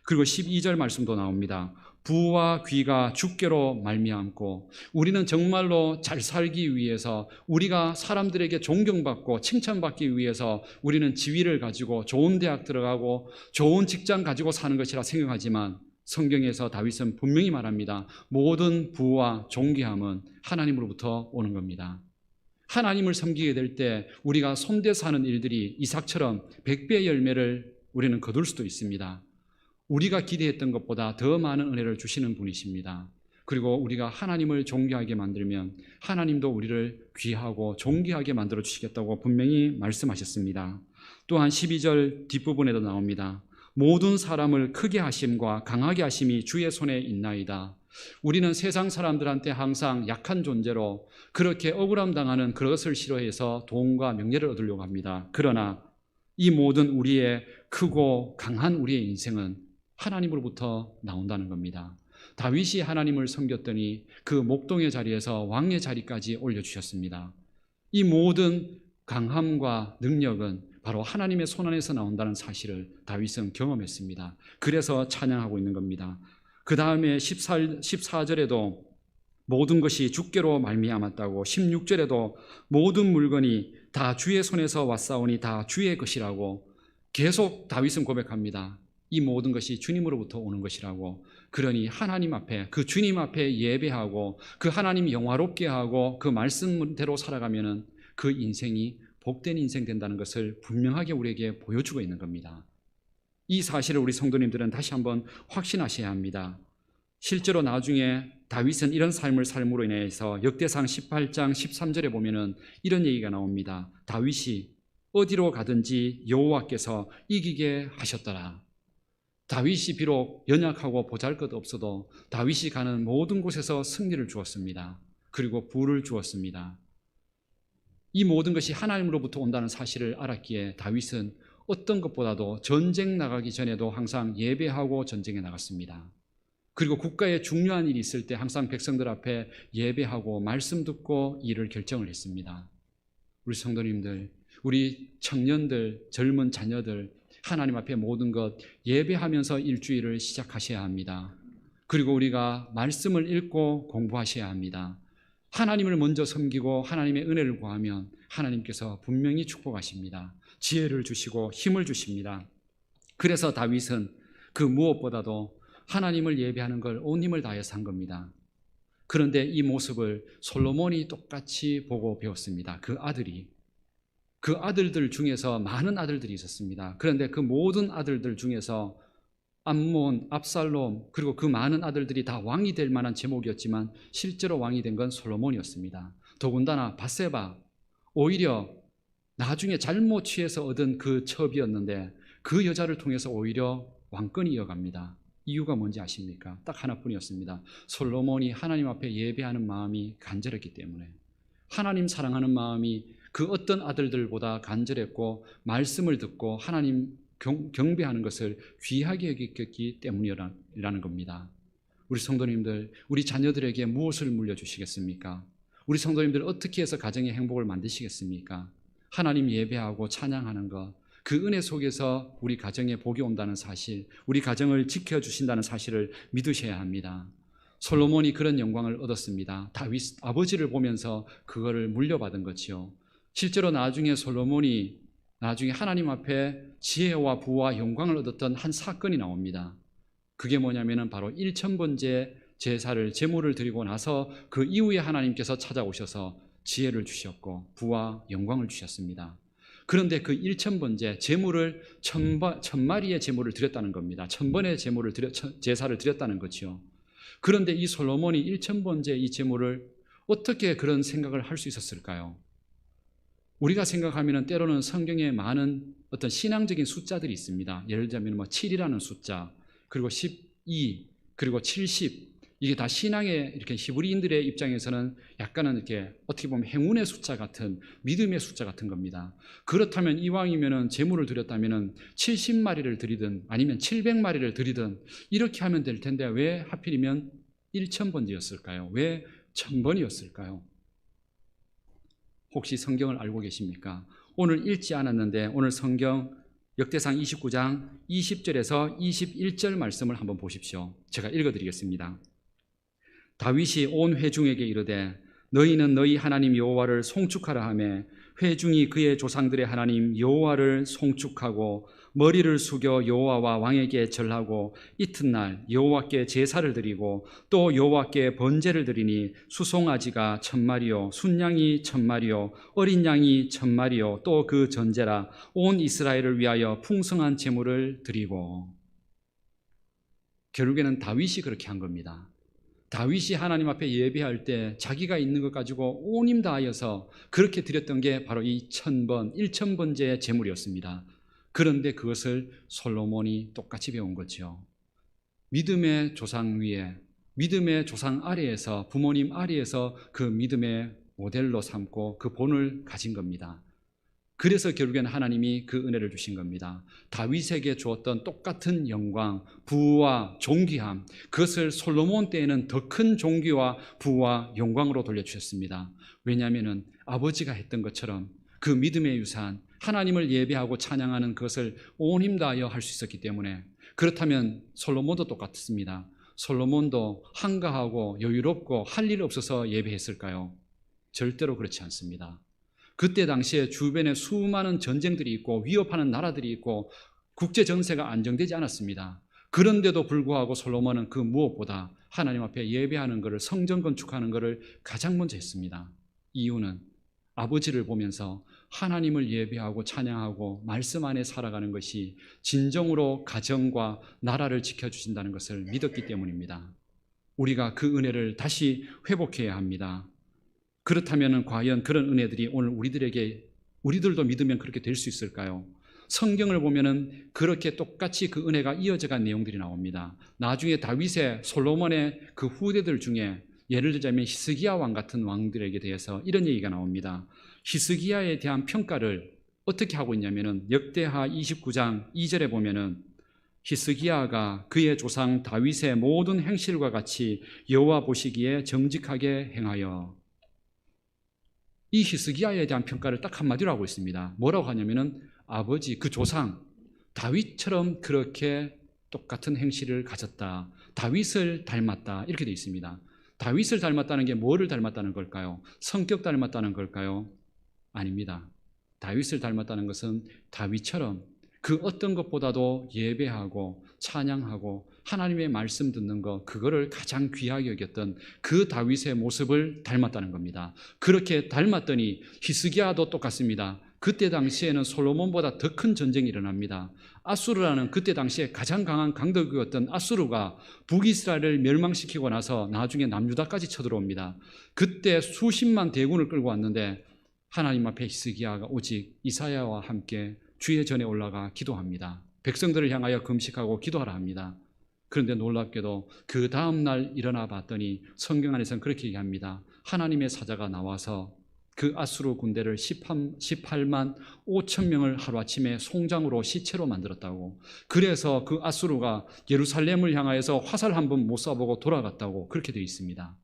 그리고 12절 말씀도 나옵니다. 부와 귀가 주께로 말미암고. 우리는 정말로 잘 살기 위해서, 우리가 사람들에게 존경받고 칭찬받기 위해서 우리는 지위를 가지고 좋은 대학 들어가고 좋은 직장 가지고 사는 것이라 생각하지만 성경에서 다윗은 분명히 말합니다. 모든 부와 존귀함은 하나님으로부터 오는 겁니다. 하나님을 섬기게 될 때 우리가 손대서 하는 일들이 이삭처럼 100배의 열매를 우리는 거둘 수도 있습니다. 우리가 기대했던 것보다 더 많은 은혜를 주시는 분이십니다. 그리고 우리가 하나님을 존귀하게 만들면 하나님도 우리를 귀하고 존귀하게 만들어 주시겠다고 분명히 말씀하셨습니다. 또한 12절 뒷부분에도 나옵니다. 모든 사람을 크게 하심과 강하게 하심이 주의 손에 있나이다. 우리는 세상 사람들한테 항상 약한 존재로 그렇게 억울함 당하는 그것을 싫어해서 돈과 명예를 얻으려고 합니다. 그러나 이 모든 우리의 크고 강한 우리의 인생은 하나님으로부터 나온다는 겁니다. 다윗이 하나님을 섬겼더니 그 목동의 자리에서 왕의 자리까지 올려주셨습니다. 이 모든 강함과 능력은 바로 하나님의 손안에서 나온다는 사실을 다윗은 경험했습니다. 그래서 찬양하고 있는 겁니다. 그 다음에 14절에도 모든 것이 주께로 말미암았다고, 16절에도 모든 물건이 다 주의 손에서 왔사오니 다 주의 것이라고 계속 다윗은 고백합니다. 이 모든 것이 주님으로부터 오는 것이라고. 그러니 하나님 앞에, 그 주님 앞에 예배하고 그 하나님 영화롭게 하고 그 말씀대로 살아가면은 그 인생이 복된 인생 된다는 것을 분명하게 우리에게 보여주고 있는 겁니다. 이 사실을 우리 성도님들은 다시 한번 확신하셔야 합니다. 실제로 나중에 다윗은 이런 삶을 삶으로 인해서 역대상 18장 13절에 보면은 이런 얘기가 나옵니다. 다윗이 어디로 가든지 여호와께서 이기게 하셨더라. 다윗이 비록 연약하고 보잘것없어도 다윗이 가는 모든 곳에서 승리를 주었습니다. 그리고 부를 주었습니다. 이 모든 것이 하나님으로부터 온다는 사실을 알았기에 다윗은 어떤 것보다도 전쟁 나가기 전에도 항상 예배하고 전쟁에 나갔습니다. 그리고 국가에 중요한 일이 있을 때 항상 백성들 앞에 예배하고 말씀 듣고 일을 결정을 했습니다. 우리 성도님들, 우리 청년들, 젊은 자녀들, 하나님 앞에 모든 것 예배하면서 일주일을 시작하셔야 합니다. 그리고 우리가 말씀을 읽고 공부하셔야 합니다. 하나님을 먼저 섬기고 하나님의 은혜를 구하면 하나님께서 분명히 축복하십니다. 지혜를 주시고 힘을 주십니다. 그래서 다윗은 그 무엇보다도 하나님을 예배하는 걸 온 힘을 다해서 한 겁니다. 그런데 이 모습을 솔로몬이 똑같이 보고 배웠습니다. 그 아들들 중에서 많은 아들들이 있었습니다. 그런데 그 모든 아들들 중에서 암몬, 압살롬, 그리고 그 많은 아들들이 다 왕이 될 만한 제목이었지만 실제로 왕이 된 건 솔로몬이었습니다. 더군다나 밧세바, 오히려 나중에 잘못 취해서 얻은 그 첩이었는데 그 여자를 통해서 오히려 왕권이 이어갑니다. 이유가 뭔지 아십니까? 딱 하나뿐이었습니다. 솔로몬이 하나님 앞에 예배하는 마음이 간절했기 때문에. 하나님 사랑하는 마음이 그 어떤 아들들보다 간절했고 말씀을 듣고 하나님 경배하는 것을 귀하게 여겼기 때문이라는 겁니다. 우리 성도님들, 우리 자녀들에게 무엇을 물려주시겠습니까? 우리 성도님들 어떻게 해서 가정의 행복을 만드시겠습니까? 하나님 예배하고 찬양하는 것, 그 은혜 속에서 우리 가정에 복이 온다는 사실, 우리 가정을 지켜주신다는 사실을 믿으셔야 합니다. 솔로몬이 그런 영광을 얻었습니다. 다윗 아버지를 보면서 그거를 물려받은 거지요. 실제로 나중에 솔로몬이 나중에 하나님 앞에 지혜와 부와 영광을 얻었던 한 사건이 나옵니다. 그게 뭐냐면은 바로 1000번째 제사를 제물을 드리고 나서 그 이후에 하나님께서 찾아오셔서 지혜를 주셨고 부와 영광을 주셨습니다. 그런데 그 1000번째 제물을 1000마리의 제물을 드렸다는 겁니다. 1000번의 제사를 드렸다는 거죠. 그런데 이 솔로몬이 1000번째 이 제물을 어떻게 그런 생각을 할 수 있었을까요? 우리가 생각하면 때로는 성경에 많은 어떤 신앙적인 숫자들이 있습니다. 예를 들자면 7이라는 숫자, 그리고 12, 그리고 70, 이게 다 신앙의 이렇게 히브리인들의 입장에서는 약간은 이렇게 어떻게 보면 행운의 숫자 같은, 믿음의 숫자 같은 겁니다. 그렇다면 이왕이면은 제물을 드렸다면은 70마리를 드리든 아니면 700마리를 드리든 이렇게 하면 될 텐데 왜 하필이면 1000번째였을까요? 왜 1000번이었을까요? 혹시 성경을 알고 계십니까? 오늘 읽지 않았는데 오늘 성경 역대상 29장 20절에서 21절 말씀을 한번 보십시오. 제가 읽어드리겠습니다. 다윗이 온 회중에게 이르되 너희는 너희 하나님 여호와를 송축하라 하매 회중이 그의 조상들의 하나님 여호와를 송축하고 머리를 숙여 여호와와 왕에게 절하고 이튿날 여호와께 제사를 드리고 또 여호와께 번제를 드리니 수송아지가 1000마리요 순양이 1000마리요 어린 양이 1000마리요 또 그 전제라 온 이스라엘을 위하여 풍성한 제물을 드리고. 결국에는 다윗이 그렇게 한 겁니다. 다윗이 하나님 앞에 예배할 때 자기가 있는 것 가지고 온 힘 다하여서 그렇게 드렸던 게 바로 이 1000번, 1000번째의 제물이었습니다. 그런데 그것을 솔로몬이 똑같이 배운 거죠. 믿음의 조상 위에, 믿음의 조상 아래에서, 부모님 아래에서 그 믿음의 모델로 삼고 그 본을 가진 겁니다. 그래서 결국에는 하나님이 그 은혜를 주신 겁니다. 다윗에게 주었던 똑같은 영광, 부와 존귀함, 그것을 솔로몬 때에는 더 큰 존귀와 부와 영광으로 돌려주셨습니다. 왜냐하면 아버지가 했던 것처럼 그 믿음의 유산, 하나님을 예배하고 찬양하는 것을 온 힘 다하여 할 수 있었기 때문에. 그렇다면 솔로몬도 똑같습니다. 솔로몬도 한가하고 여유롭고 할 일 없어서 예배했을까요? 절대로 그렇지 않습니다. 그때 당시에 주변에 수많은 전쟁들이 있고 위협하는 나라들이 있고 국제 정세가 안정되지 않았습니다. 그런데도 불구하고 솔로몬은 그 무엇보다 하나님 앞에 예배하는 것을, 성전 건축하는 것을 가장 먼저 했습니다. 이유는 아버지를 보면서 하나님을 예배하고 찬양하고 말씀 안에 살아가는 것이 진정으로 가정과 나라를 지켜주신다는 것을 믿었기 때문입니다. 우리가 그 은혜를 다시 회복해야 합니다. 그렇다면 과연 그런 은혜들이 오늘 우리들도 믿으면 그렇게 될 수 있을까요? 성경을 보면은 그렇게 똑같이 그 은혜가 이어져간 내용들이 나옵니다. 나중에 다윗의, 솔로몬의 그 후대들 중에 예를 들자면 히스기야 왕 같은 왕들에게 대해서 이런 얘기가 나옵니다. 히스기야에 대한 평가를 어떻게 하고 있냐면은 역대하 29장 2절에 보면은 히스기야가 그의 조상 다윗의 모든 행실과 같이 여호와 보시기에 정직하게 행하여. 이 히스기야에 대한 평가를 딱 한마디로 하고 있습니다. 뭐라고 하냐면은 아버지, 그 조상 다윗처럼 그렇게 똑같은 행실을 가졌다. 다윗을 닮았다. 이렇게 되어 있습니다. 다윗을 닮았다는 게 뭐를 닮았다는 걸까요? 성격 닮았다는 걸까요? 아닙니다. 다윗을 닮았다는 것은 다윗처럼 그 어떤 것보다도 예배하고 찬양하고 하나님의 말씀 듣는 것, 그거를 가장 귀하게 여겼던 그 다윗의 모습을 닮았다는 겁니다. 그렇게 닮았더니 히스기야도 똑같습니다. 그때 당시에는 솔로몬보다 더 큰 전쟁이 일어납니다. 아수르라는 그때 당시에 가장 강한 강대국이었던 아수르가 북이스라엘을 멸망시키고 나서 나중에 남유다까지 쳐들어옵니다. 그때 수십만 대군을 끌고 왔는데 하나님 앞에 히스기야가 오직 이사야와 함께 주의 전에 올라가 기도합니다. 백성들을 향하여 금식하고 기도하라 합니다. 그런데 놀랍게도 그 다음 날 일어나 봤더니 성경 안에서는 그렇게 얘기합니다. 하나님의 사자가 나와서 그 아수르 군대를 18만 5천 명을 하루아침에 송장으로 시체로 만들었다고. 그래서 그 아수르가 예루살렘을 향하여서 화살 한 번 못 쏴보고 돌아갔다고 그렇게 되어 있습니다.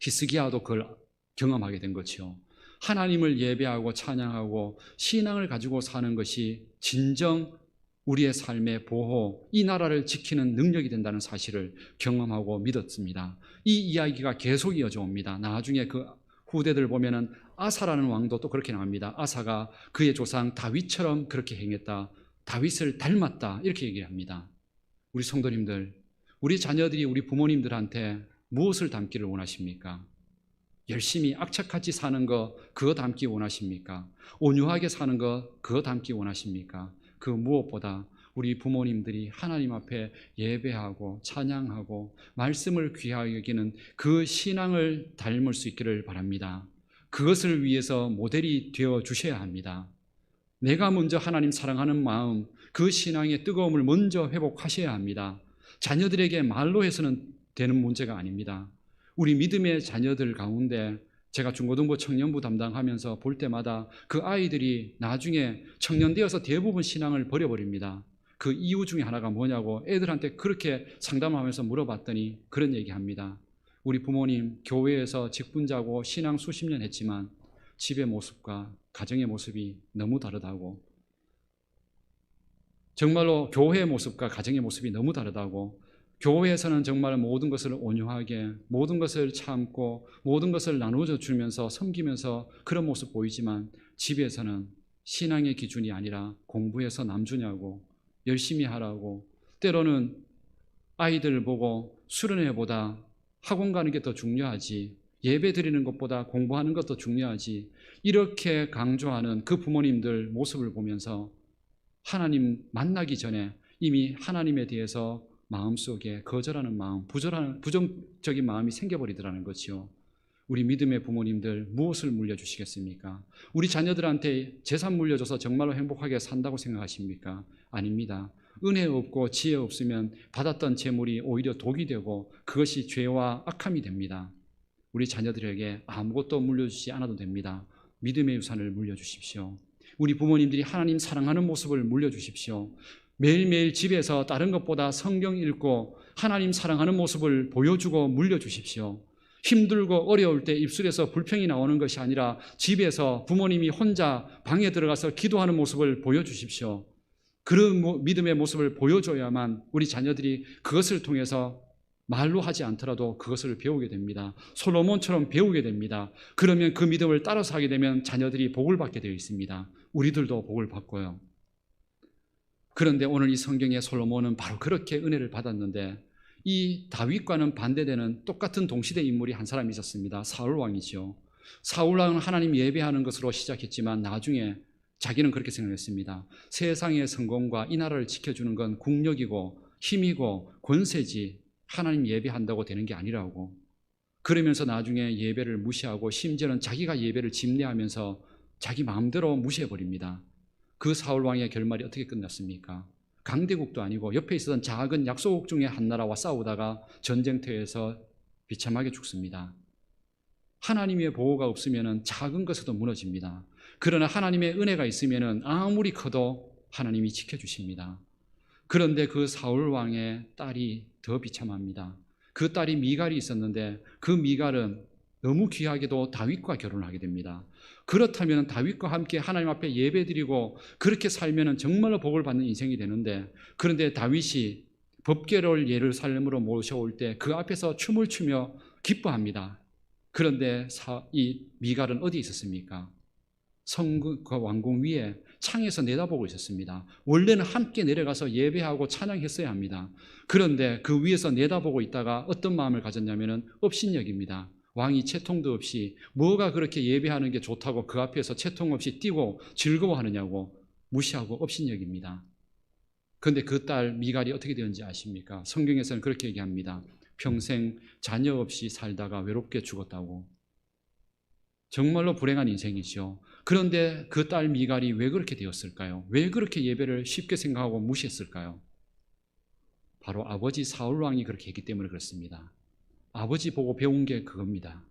히스기야도 그걸 경험하게 된 거죠. 하나님을 예배하고 찬양하고 신앙을 가지고 사는 것이 진정 우리의 삶의 보호, 이 나라를 지키는 능력이 된다는 사실을 경험하고 믿었습니다. 이 이야기가 계속 이어져 옵니다. 나중에 그 후대들 보면은 아사라는 왕도 또 그렇게 나옵니다. 아사가 그의 조상 다윗처럼 그렇게 행했다. 다윗을 닮았다. 이렇게 얘기합니다. 우리 성도님들, 우리 자녀들이 우리 부모님들한테 무엇을 닮기를 원하십니까? 열심히 악착같이 사는 거 그거 닮기 원하십니까? 온유하게 사는 거 그거 닮기 원하십니까? 그 무엇보다 우리 부모님들이 하나님 앞에 예배하고 찬양하고 말씀을 귀하게 여기는 그 신앙을 닮을 수 있기를 바랍니다. 그것을 위해서 모델이 되어 주셔야 합니다. 내가 먼저 하나님 사랑하는 마음, 그 신앙의 뜨거움을 먼저 회복하셔야 합니다. 자녀들에게 말로 해서는 되는 문제가 아닙니다. 우리 믿음의 자녀들 가운데 제가 중고등부 청년부 담당하면서 볼 때마다 그 아이들이 나중에 청년 되어서 대부분 신앙을 버려버립니다. 그 이유 중에 하나가 뭐냐고 애들한테 그렇게 상담하면서 물어봤더니 그런 얘기합니다. 우리 부모님 교회에서 직분자고 신앙 수십 년 했지만 집의 모습과 가정의 모습이 너무 다르다고, 정말로 교회의 모습과 가정의 모습이 너무 다르다고, 교회에서는 정말 모든 것을 온유하게, 모든 것을 참고, 모든 것을 나누어 주면서 섬기면서 그런 모습 보이지만 집에서는 신앙의 기준이 아니라 공부해서 남주냐고, 열심히 하라고, 때로는 아이들 보고 수련회보다 학원 가는 게 더 중요하지, 예배 드리는 것보다 공부하는 것도 중요하지, 이렇게 강조하는 그 부모님들 모습을 보면서 하나님 만나기 전에 이미 하나님에 대해서 마음속에 거절하는 마음, 부정적인 마음이 생겨버리더라는 거지요. 우리 믿음의 부모님들 무엇을 물려주시겠습니까? 우리 자녀들한테 재산 물려줘서 정말로 행복하게 산다고 생각하십니까? 아닙니다. 은혜 없고 지혜 없으면 받았던 재물이 오히려 독이 되고 그것이 죄와 악함이 됩니다. 우리 자녀들에게 아무것도 물려주지 않아도 됩니다. 믿음의 유산을 물려주십시오. 우리 부모님들이 하나님 사랑하는 모습을 물려주십시오. 매일매일 집에서 다른 것보다 성경 읽고 하나님 사랑하는 모습을 보여주고 물려주십시오. 힘들고 어려울 때 입술에서 불평이 나오는 것이 아니라 집에서 부모님이 혼자 방에 들어가서 기도하는 모습을 보여주십시오. 그런 믿음의 모습을 보여줘야만 우리 자녀들이 그것을 통해서 말로 하지 않더라도 그것을 배우게 됩니다. 솔로몬처럼 배우게 됩니다. 그러면 그 믿음을 따라서 하게 되면 자녀들이 복을 받게 되어 있습니다. 우리들도 복을 받고요. 그런데 오늘 이 성경의 솔로몬은 바로 그렇게 은혜를 받았는데, 이 다윗과는 반대되는 똑같은 동시대 인물이 한 사람이 있었습니다. 사울 왕이죠. 사울 왕은 하나님 예배하는 것으로 시작했지만 나중에 자기는 그렇게 생각했습니다. 세상의 성공과 이 나라를 지켜주는 건 국력이고 힘이고 권세지, 하나님 예배한다고 되는 게 아니라고. 그러면서 나중에 예배를 무시하고 심지어는 자기가 예배를 집례하면서 자기 마음대로 무시해버립니다. 그 사울 왕의 결말이 어떻게 끝났습니까? 강대국도 아니고 옆에 있었던 작은 약소국 중에 한 나라와 싸우다가 전쟁터에서 비참하게 죽습니다. 하나님의 보호가 없으면 작은 것에도 무너집니다. 그러나 하나님의 은혜가 있으면 아무리 커도 하나님이 지켜주십니다. 그런데 그 사울 왕의 딸이 더 비참합니다. 그 딸이 미갈이 있었는데 그 미갈은 너무 귀하게도 다윗과 결혼을 하게 됩니다. 그렇다면 다윗과 함께 하나님 앞에 예배드리고 그렇게 살면 정말로 복을 받는 인생이 되는데, 그런데 다윗이 법궤를 예루살렘으로 모셔올 때 그 앞에서 춤을 추며 기뻐합니다. 그런데 이 미갈은 어디에 있었습니까? 성그 왕궁 위에 창에서 내다보고 있었습니다. 원래는 함께 내려가서 예배하고 찬양했어야 합니다. 그런데 그 위에서 내다보고 있다가 어떤 마음을 가졌냐면 업신여깁니다. 왕이 채통도 없이 뭐가 그렇게 예배하는 게 좋다고 그 앞에서 채통 없이 뛰고 즐거워하느냐고 무시하고 업신여깁니다. 그런데 그 딸 미갈이 어떻게 되었는지 아십니까? 성경에서는 그렇게 얘기합니다. 평생 자녀 없이 살다가 외롭게 죽었다고. 정말로 불행한 인생이죠. 그런데 그 딸 미갈이 왜 그렇게 되었을까요? 왜 그렇게 예배를 쉽게 생각하고 무시했을까요? 바로 아버지 사울 왕이 그렇게 했기 때문에 그렇습니다. 아버지 보고 배운 게 그겁니다.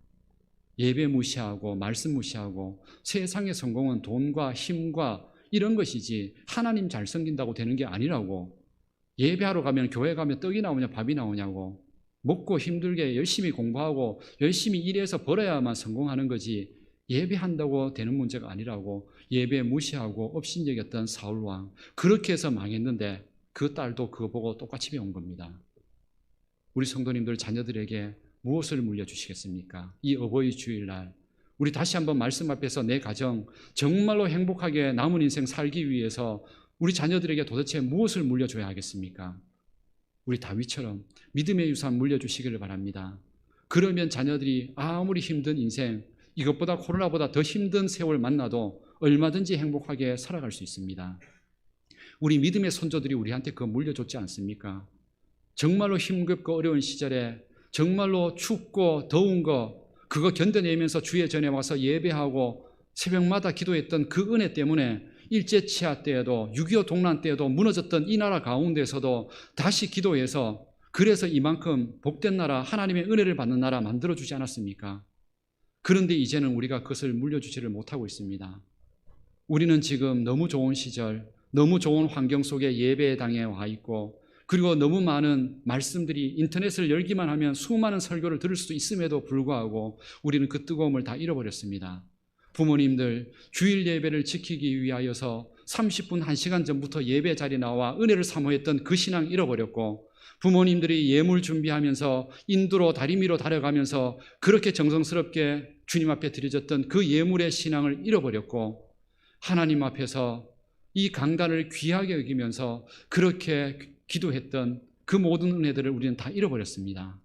예배 무시하고 말씀 무시하고 세상의 성공은 돈과 힘과 이런 것이지 하나님 잘 섬긴다고 되는 게 아니라고. 예배하러 가면 교회 가면 떡이 나오냐 밥이 나오냐고. 먹고 힘들게 열심히 공부하고 열심히 일해서 벌어야만 성공하는 거지, 예배한다고 되는 문제가 아니라고 예배 무시하고 업신여겼던 사울왕, 그렇게 해서 망했는데 그 딸도 그거 보고 똑같이 배운 겁니다. 우리 성도님들 자녀들에게 무엇을 물려주시겠습니까? 이 어버이 주일날 우리 다시 한번 말씀 앞에서 내 가정 정말로 행복하게 남은 인생 살기 위해서 우리 자녀들에게 도대체 무엇을 물려줘야 하겠습니까? 우리 다윗처럼 믿음의 유산 물려주시기를 바랍니다. 그러면 자녀들이 아무리 힘든 인생, 이것보다 코로나보다 더 힘든 세월 만나도 얼마든지 행복하게 살아갈 수 있습니다. 우리 믿음의 선조들이 우리한테 그거 물려줬지 않습니까? 정말로 힘겹고 어려운 시절에 정말로 춥고 더운 거 그거 견뎌내면서 주의 전에 와서 예배하고 새벽마다 기도했던 그 은혜 때문에 일제치하 때에도 6.25 동란 때에도 무너졌던 이 나라 가운데서도 다시 기도해서 그래서 이만큼 복된 나라, 하나님의 은혜를 받는 나라 만들어주지 않았습니까? 그런데 이제는 우리가 그것을 물려주지를 못하고 있습니다. 우리는 지금 너무 좋은 시절, 너무 좋은 환경 속에 예배의 당에 와 있고, 그리고 너무 많은 말씀들이 인터넷을 열기만 하면 수많은 설교를 들을 수 있음에도 불구하고 우리는 그 뜨거움을 다 잃어버렸습니다. 부모님들 주일 예배를 지키기 위하여서 30분 1시간 전부터 예배 자리에 나와 은혜를 사모했던 그 신앙 잃어버렸고, 부모님들이 예물 준비하면서 인도로 다리미로 달려가면서 그렇게 정성스럽게 주님 앞에 드려졌던 그 예물의 신앙을 잃어버렸고, 하나님 앞에서 이 강단을 귀하게 여기면서 그렇게 기도했던 그 모든 은혜들을 우리는 다 잃어버렸습니다.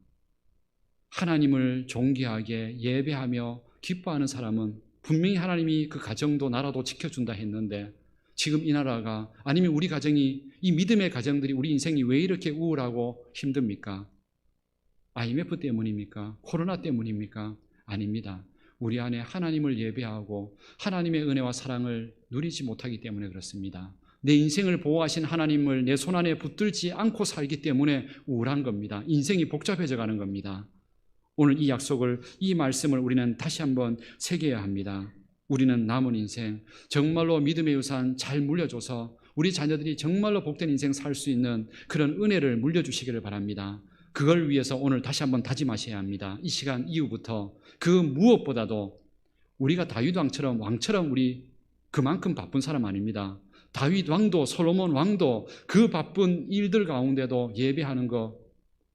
하나님을 존귀하게 예배하며 기뻐하는 사람은 분명히 하나님이 그 가정도 나라도 지켜준다 했는데, 지금 이 나라가 아니면 우리 가정이, 이 믿음의 가정들이, 우리 인생이 왜 이렇게 우울하고 힘듭니까? IMF 때문입니까? 코로나 때문입니까? 아닙니다. 우리 안에 하나님을 예배하고 하나님의 은혜와 사랑을 누리지 못하기 때문에 그렇습니다. 내 인생을 보호하신 하나님을 내 손안에 붙들지 않고 살기 때문에 우울한 겁니다. 인생이 복잡해져 가는 겁니다. 오늘 이 약속을, 이 말씀을 우리는 다시 한번 새겨야 합니다. 우리는 남은 인생 정말로 믿음의 유산 잘 물려줘서 우리 자녀들이 정말로 복된 인생 살 수 있는 그런 은혜를 물려주시기를 바랍니다. 그걸 위해서 오늘 다시 한번 다짐하셔야 합니다. 이 시간 이후부터 그 무엇보다도 우리가 다윗 왕처럼 우리 그만큼 바쁜 사람 아닙니다. 다윗 왕도, 솔로몬 왕도 그 바쁜 일들 가운데도 예배하는 거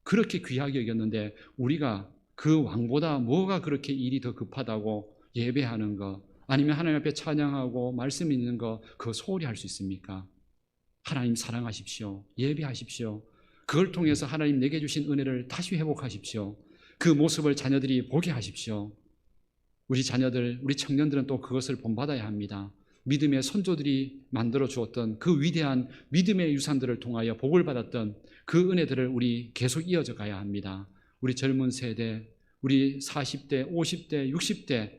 그렇게 귀하게 여겼는데, 우리가 그 왕보다 뭐가 그렇게 일이 더 급하다고 예배하는 거, 아니면 하나님 앞에 찬양하고 말씀 있는 거 그거 소홀히 할 수 있습니까? 하나님 사랑하십시오. 예배하십시오. 그걸 통해서 하나님 내게 주신 은혜를 다시 회복하십시오. 그 모습을 자녀들이 보게 하십시오. 우리 자녀들, 우리 청년들은 또 그것을 본받아야 합니다. 믿음의 선조들이 만들어 주었던 그 위대한 믿음의 유산들을 통하여 복을 받았던 그 은혜들을 우리 계속 이어져 가야 합니다. 우리 젊은 세대, 우리 40대, 50대, 60대,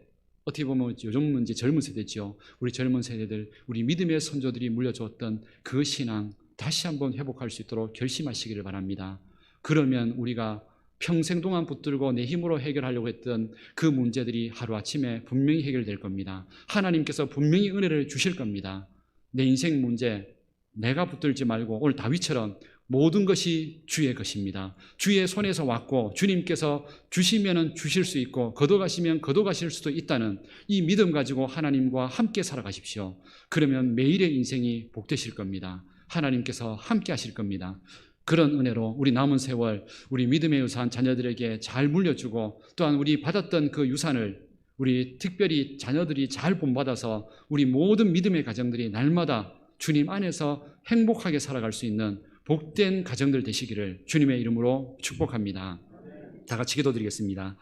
어떻게 보면 요즘은 이제 젊은 세대죠. 우리 젊은 세대들, 우리 믿음의 선조들이 물려주었던 그 신앙 다시 한번 회복할 수 있도록 결심하시기를 바랍니다. 그러면 우리가 평생 동안 붙들고 내 힘으로 해결하려고 했던 그 문제들이 하루아침에 분명히 해결될 겁니다. 하나님께서 분명히 은혜를 주실 겁니다. 내 인생 문제 내가 붙들지 말고 오늘 다윗처럼 모든 것이 주의 것입니다. 주의 손에서 왔고 주님께서 주시면 주실 수 있고 걷어가시면 걷어가실 수도 있다는 이 믿음 가지고 하나님과 함께 살아가십시오. 그러면 매일의 인생이 복되실 겁니다. 하나님께서 함께 하실 겁니다. 그런 은혜로 우리 남은 세월 우리 믿음의 유산 자녀들에게 잘 물려주고, 또한 우리 받았던 그 유산을 우리 특별히 자녀들이 잘 본받아서 우리 모든 믿음의 가정들이 날마다 주님 안에서 행복하게 살아갈 수 있는 복된 가정들 되시기를 주님의 이름으로 축복합니다. 다 같이 기도드리겠습니다.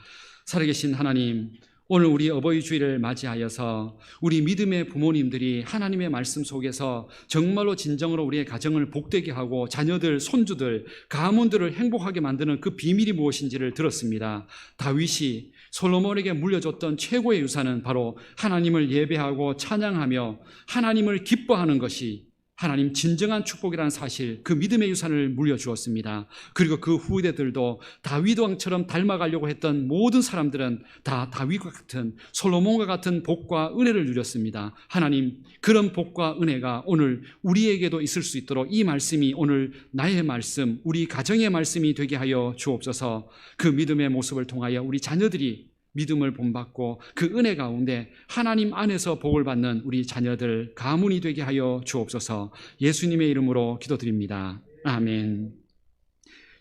살아계신 하나님, 오늘 우리 어버이 주일을 맞이하여서 우리 믿음의 부모님들이 하나님의 말씀 속에서 정말로 진정으로 우리의 가정을 복되게 하고 자녀들, 손주들, 가문들을 행복하게 만드는 그 비밀이 무엇인지를 들었습니다. 다윗이 솔로몬에게 물려줬던 최고의 유산은 바로 하나님을 예배하고 찬양하며 하나님을 기뻐하는 것이 하나님 진정한 축복이라는 사실, 그 믿음의 유산을 물려주었습니다. 그리고 그 후대들도 다윗 왕처럼 닮아가려고 했던 모든 사람들은 다 다윗과 같은, 솔로몬과 같은 복과 은혜를 누렸습니다. 하나님, 그런 복과 은혜가 오늘 우리에게도 있을 수 있도록 이 말씀이 오늘 나의 말씀, 우리 가정의 말씀이 되게 하여 주옵소서. 그 믿음의 모습을 통하여 우리 자녀들이 믿음을 본받고 그 은혜 가운데 하나님 안에서 복을 받는 우리 자녀들 가문이 되게 하여 주옵소서. 예수님의 이름으로 기도드립니다. 아멘.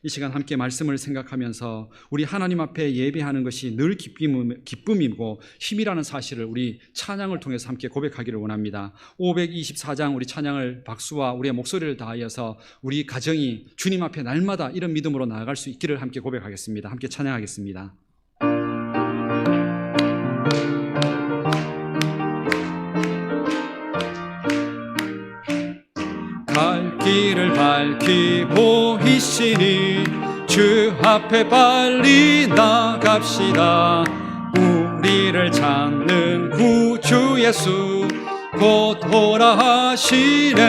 이 시간 함께 말씀을 생각하면서 우리 하나님 앞에 예배하는 것이 늘 기쁨이고 힘이라는 사실을 우리 찬양을 통해서 함께 고백하기를 원합니다. 524장 우리 찬양을 박수와 우리의 목소리를 다하여서 우리 가정이 주님 앞에 날마다 이런 믿음으로 나아갈 수 있기를 함께 고백하겠습니다. 함께 찬양하겠습니다. 갈 길을 밝히 보이시니 주 앞에 빨리 나갑시다. 우리를 찾는 구주 예수 곧 오라 하시네.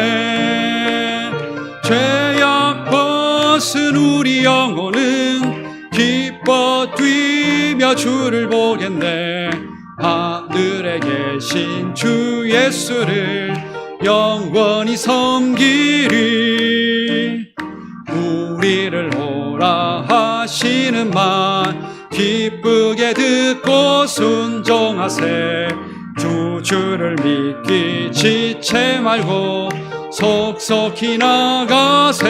죄악 벗은 우리 영혼은 기뻐 뛰며 주를 보겠네. 하늘에 계신 주 예수를 영원히 섬기리. 우리를 오라 하시는 말 기쁘게 듣고 순종하세. 주를 믿기 지체 말고 속속히 나가세.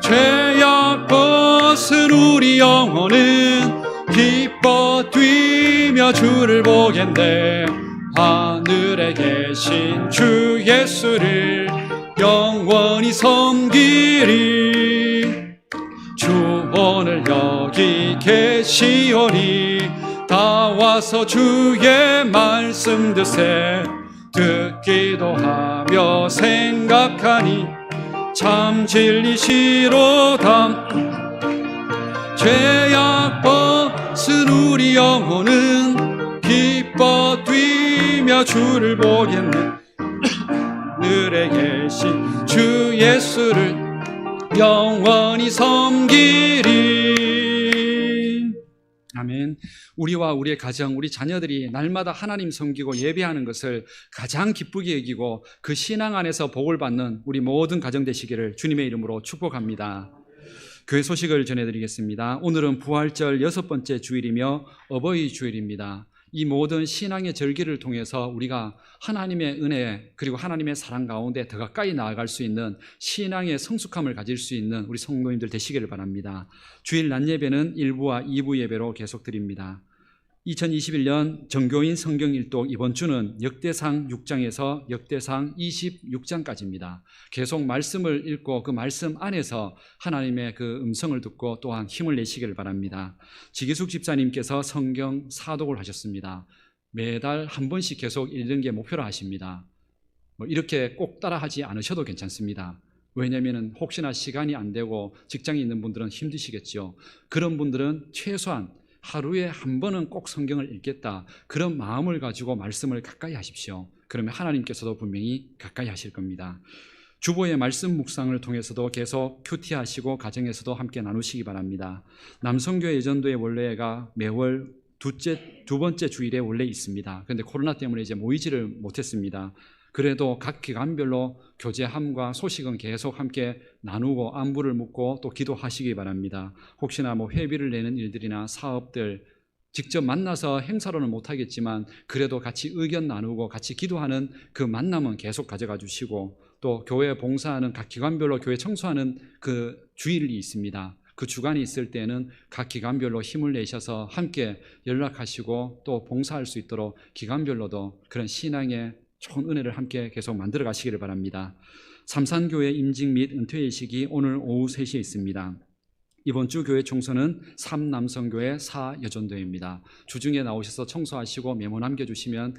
죄악 벗은 우리 영혼은 기뻐 뛰며 주를 보겠네. 하늘에 계신 주 예수를 영원히 섬기리. 주 오늘 여기 계시오니 다 와서 주의 말씀 드세. 듣기도 하며 생각하니 참 진리시로다. 죄악 벗은 우리 영혼은 기뻐 뛰며 주를 보겠네. 하늘에 계신 주 예수를 영원히 섬기리. 아멘. 우리와 우리의 가정, 우리 자녀들이 날마다 하나님 섬기고 예배하는 것을 가장 기쁘게 여기고 그 신앙 안에서 복을 받는 우리 모든 가정 되시기를 주님의 이름으로 축복합니다. 교회 소식을 전해드리겠습니다. 오늘은 부활절 6번째 주일이며 어버이 주일입니다. 이 모든 신앙의 절기를 통해서 우리가 하나님의 은혜 그리고 하나님의 사랑 가운데 더 가까이 나아갈 수 있는 신앙의 성숙함을 가질 수 있는 우리 성도님들 되시기를 바랍니다. 주일 낮 예배는 1부와 2부 예배로 계속 드립니다. 2021년 정교인 성경 일독 이번 주는 역대상 6장에서 역대상 26장까지입니다. 계속 말씀을 읽고 그 말씀 안에서 하나님의 그 음성을 듣고 또한 힘을 내시기를 바랍니다. 지기숙 집사님께서 성경 사독을 하셨습니다. 매달 한 번씩 계속 읽는 게 목표로 하십니다. 이렇게 꼭 따라하지 않으셔도 괜찮습니다. 왜냐하면 혹시나 시간이 안 되고 직장에 있는 분들은 힘드시겠죠. 그런 분들은 최소한 하루에 한 번은 꼭 성경을 읽겠다, 그런 마음을 가지고 말씀을 가까이 하십시오. 그러면 하나님께서도 분명히 가까이 하실 겁니다. 주보의 말씀 묵상을 통해서도 계속 큐티하시고 가정에서도 함께 나누시기 바랍니다. 남성교회 예전도의 원래가 매월 두 번째 주일에 원래 있습니다. 그런데 코로나 때문에 이제 모이지를 못했습니다. 그래도 각 기간별로 교제함과 소식은 계속 함께 나누고 안부를 묻고 또 기도하시기 바랍니다. 혹시나 회비를 내는 일들이나 사업들 직접 만나서 행사로는 못하겠지만 그래도 같이 의견 나누고 같이 기도하는 그 만남은 계속 가져가 주시고, 또 교회 봉사하는 각 기관별로 교회 청소하는 그 주일이 있습니다. 그 주간이 있을 때는 각 기관별로 힘을 내셔서 함께 연락하시고 또 봉사할 수 있도록 기관별로도 그런 신앙의 좋은 은혜를 함께 계속 만들어 가시기를 바랍니다. 삼산교회 임직 및 은퇴의식이 오늘 오후 3시에 있습니다. 이번 주 교회 총선은 3남성교회 4여전도회입니다. 주중에 나오셔서 청소하시고 메모 남겨주시면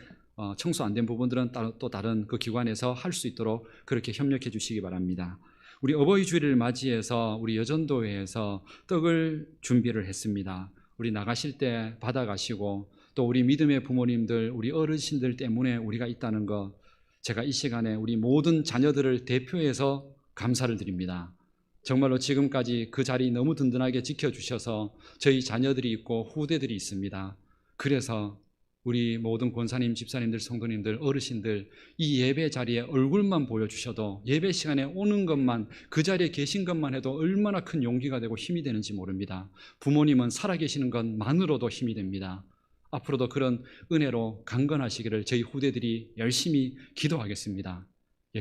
청소 안 된 부분들은 또 다른 그 기관에서 할 수 있도록 그렇게 협력해 주시기 바랍니다. 우리 어버이 주일을 맞이해서 우리 여전도회에서 떡을 준비를 했습니다. 우리 나가실 때 받아가시고 또 우리 믿음의 부모님들, 우리 어르신들 때문에 우리가 있다는 것, 제가 이 시간에 우리 모든 자녀들을 대표해서 감사를 드립니다. 정말로 지금까지 그 자리 너무 든든하게 지켜주셔서 저희 자녀들이 있고 후대들이 있습니다. 그래서 우리 모든 권사님, 집사님들, 성도님들, 어르신들 이 예배 자리에 얼굴만 보여주셔도 예배 시간에 오는 것만, 그 자리에 계신 것만 해도 얼마나 큰 용기가 되고 힘이 되는지 모릅니다. 부모님은 살아계시는 것만으로도 힘이 됩니다. 앞으로도 그런 은혜로 강건하시기를 저희 후대들이 열심히 기도하겠습니다.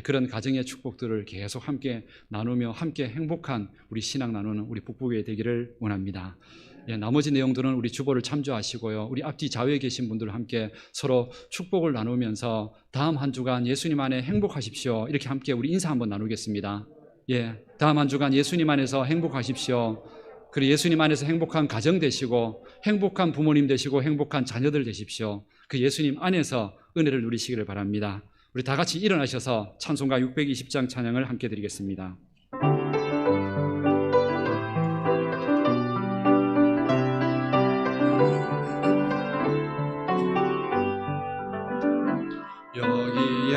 그런 가정의 축복들을 계속 함께 나누며 함께 행복한 우리 신앙 나누는 우리 북부교회 되기를 원합니다. 나머지 내용들은 우리 주보를 참조하시고요, 우리 앞뒤 좌우에 계신 분들과 함께 서로 축복을 나누면서 다음 한 주간 예수님 안에 행복하십시오, 이렇게 함께 우리 인사 한번 나누겠습니다. 다음 한 주간 예수님 안에서 행복하십시오. 그리고 예수님 안에서 행복한 가정 되시고 행복한 부모님 되시고 행복한 자녀들 되십시오. 그 예수님 안에서 은혜를 누리시기를 바랍니다. 우리 다 같이 일어나셔서 찬송가 620장 찬양을 함께 드리겠습니다. 여기에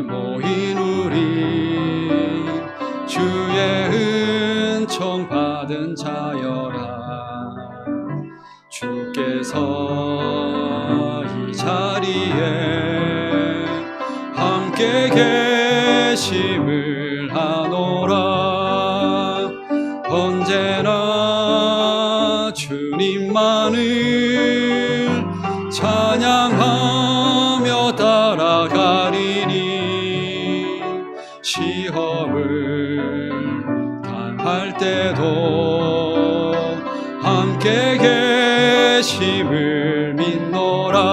모인 우리 주의 은총 받은 자여라. 주께서 이 자리에 함께 계심을 하노라. 언제나 주님만을 찬양하며 따라가리니 시험을 당할 때도 함께 계심을 믿노라.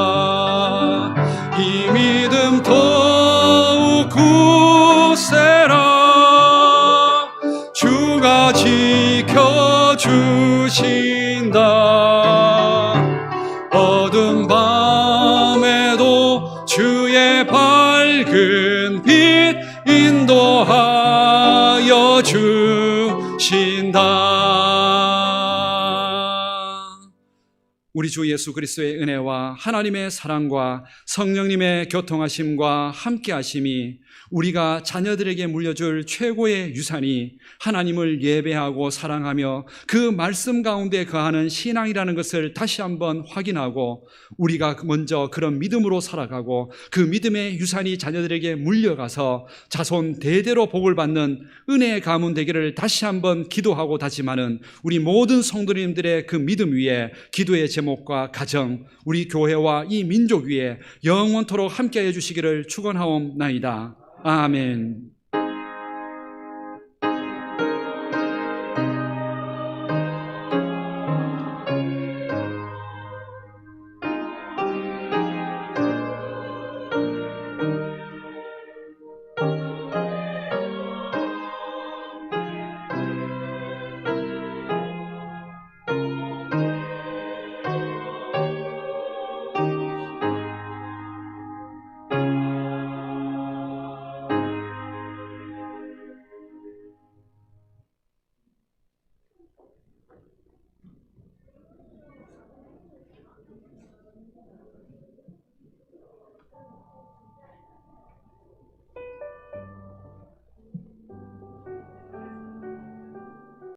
이 믿음 더욱 굳세라. 주가 지켜주신다. 어두운 밤에도 주의 밝은 빛 인도하여 주신다. 우리 주 예수 그리스도의 은혜와 하나님의 사랑과 성령님의 교통하심과 함께하심이 우리가 자녀들에게 물려줄 최고의 유산이 하나님을 예배하고 사랑하며 그 말씀 가운데 거하는 신앙이라는 것을 다시 한번 확인하고 우리가 먼저 그런 믿음으로 살아가고 그 믿음의 유산이 자녀들에게 물려가서 자손 대대로 복을 받는 은혜의 가문 되기를 다시 한번 기도하고 다짐하는 우리 모든 성도님들의 그 믿음 위에 기도의 제목과 가정, 우리 교회와 이 민족 위에 영원토록 함께해 주시기를 축원하옵나이다. 아멘.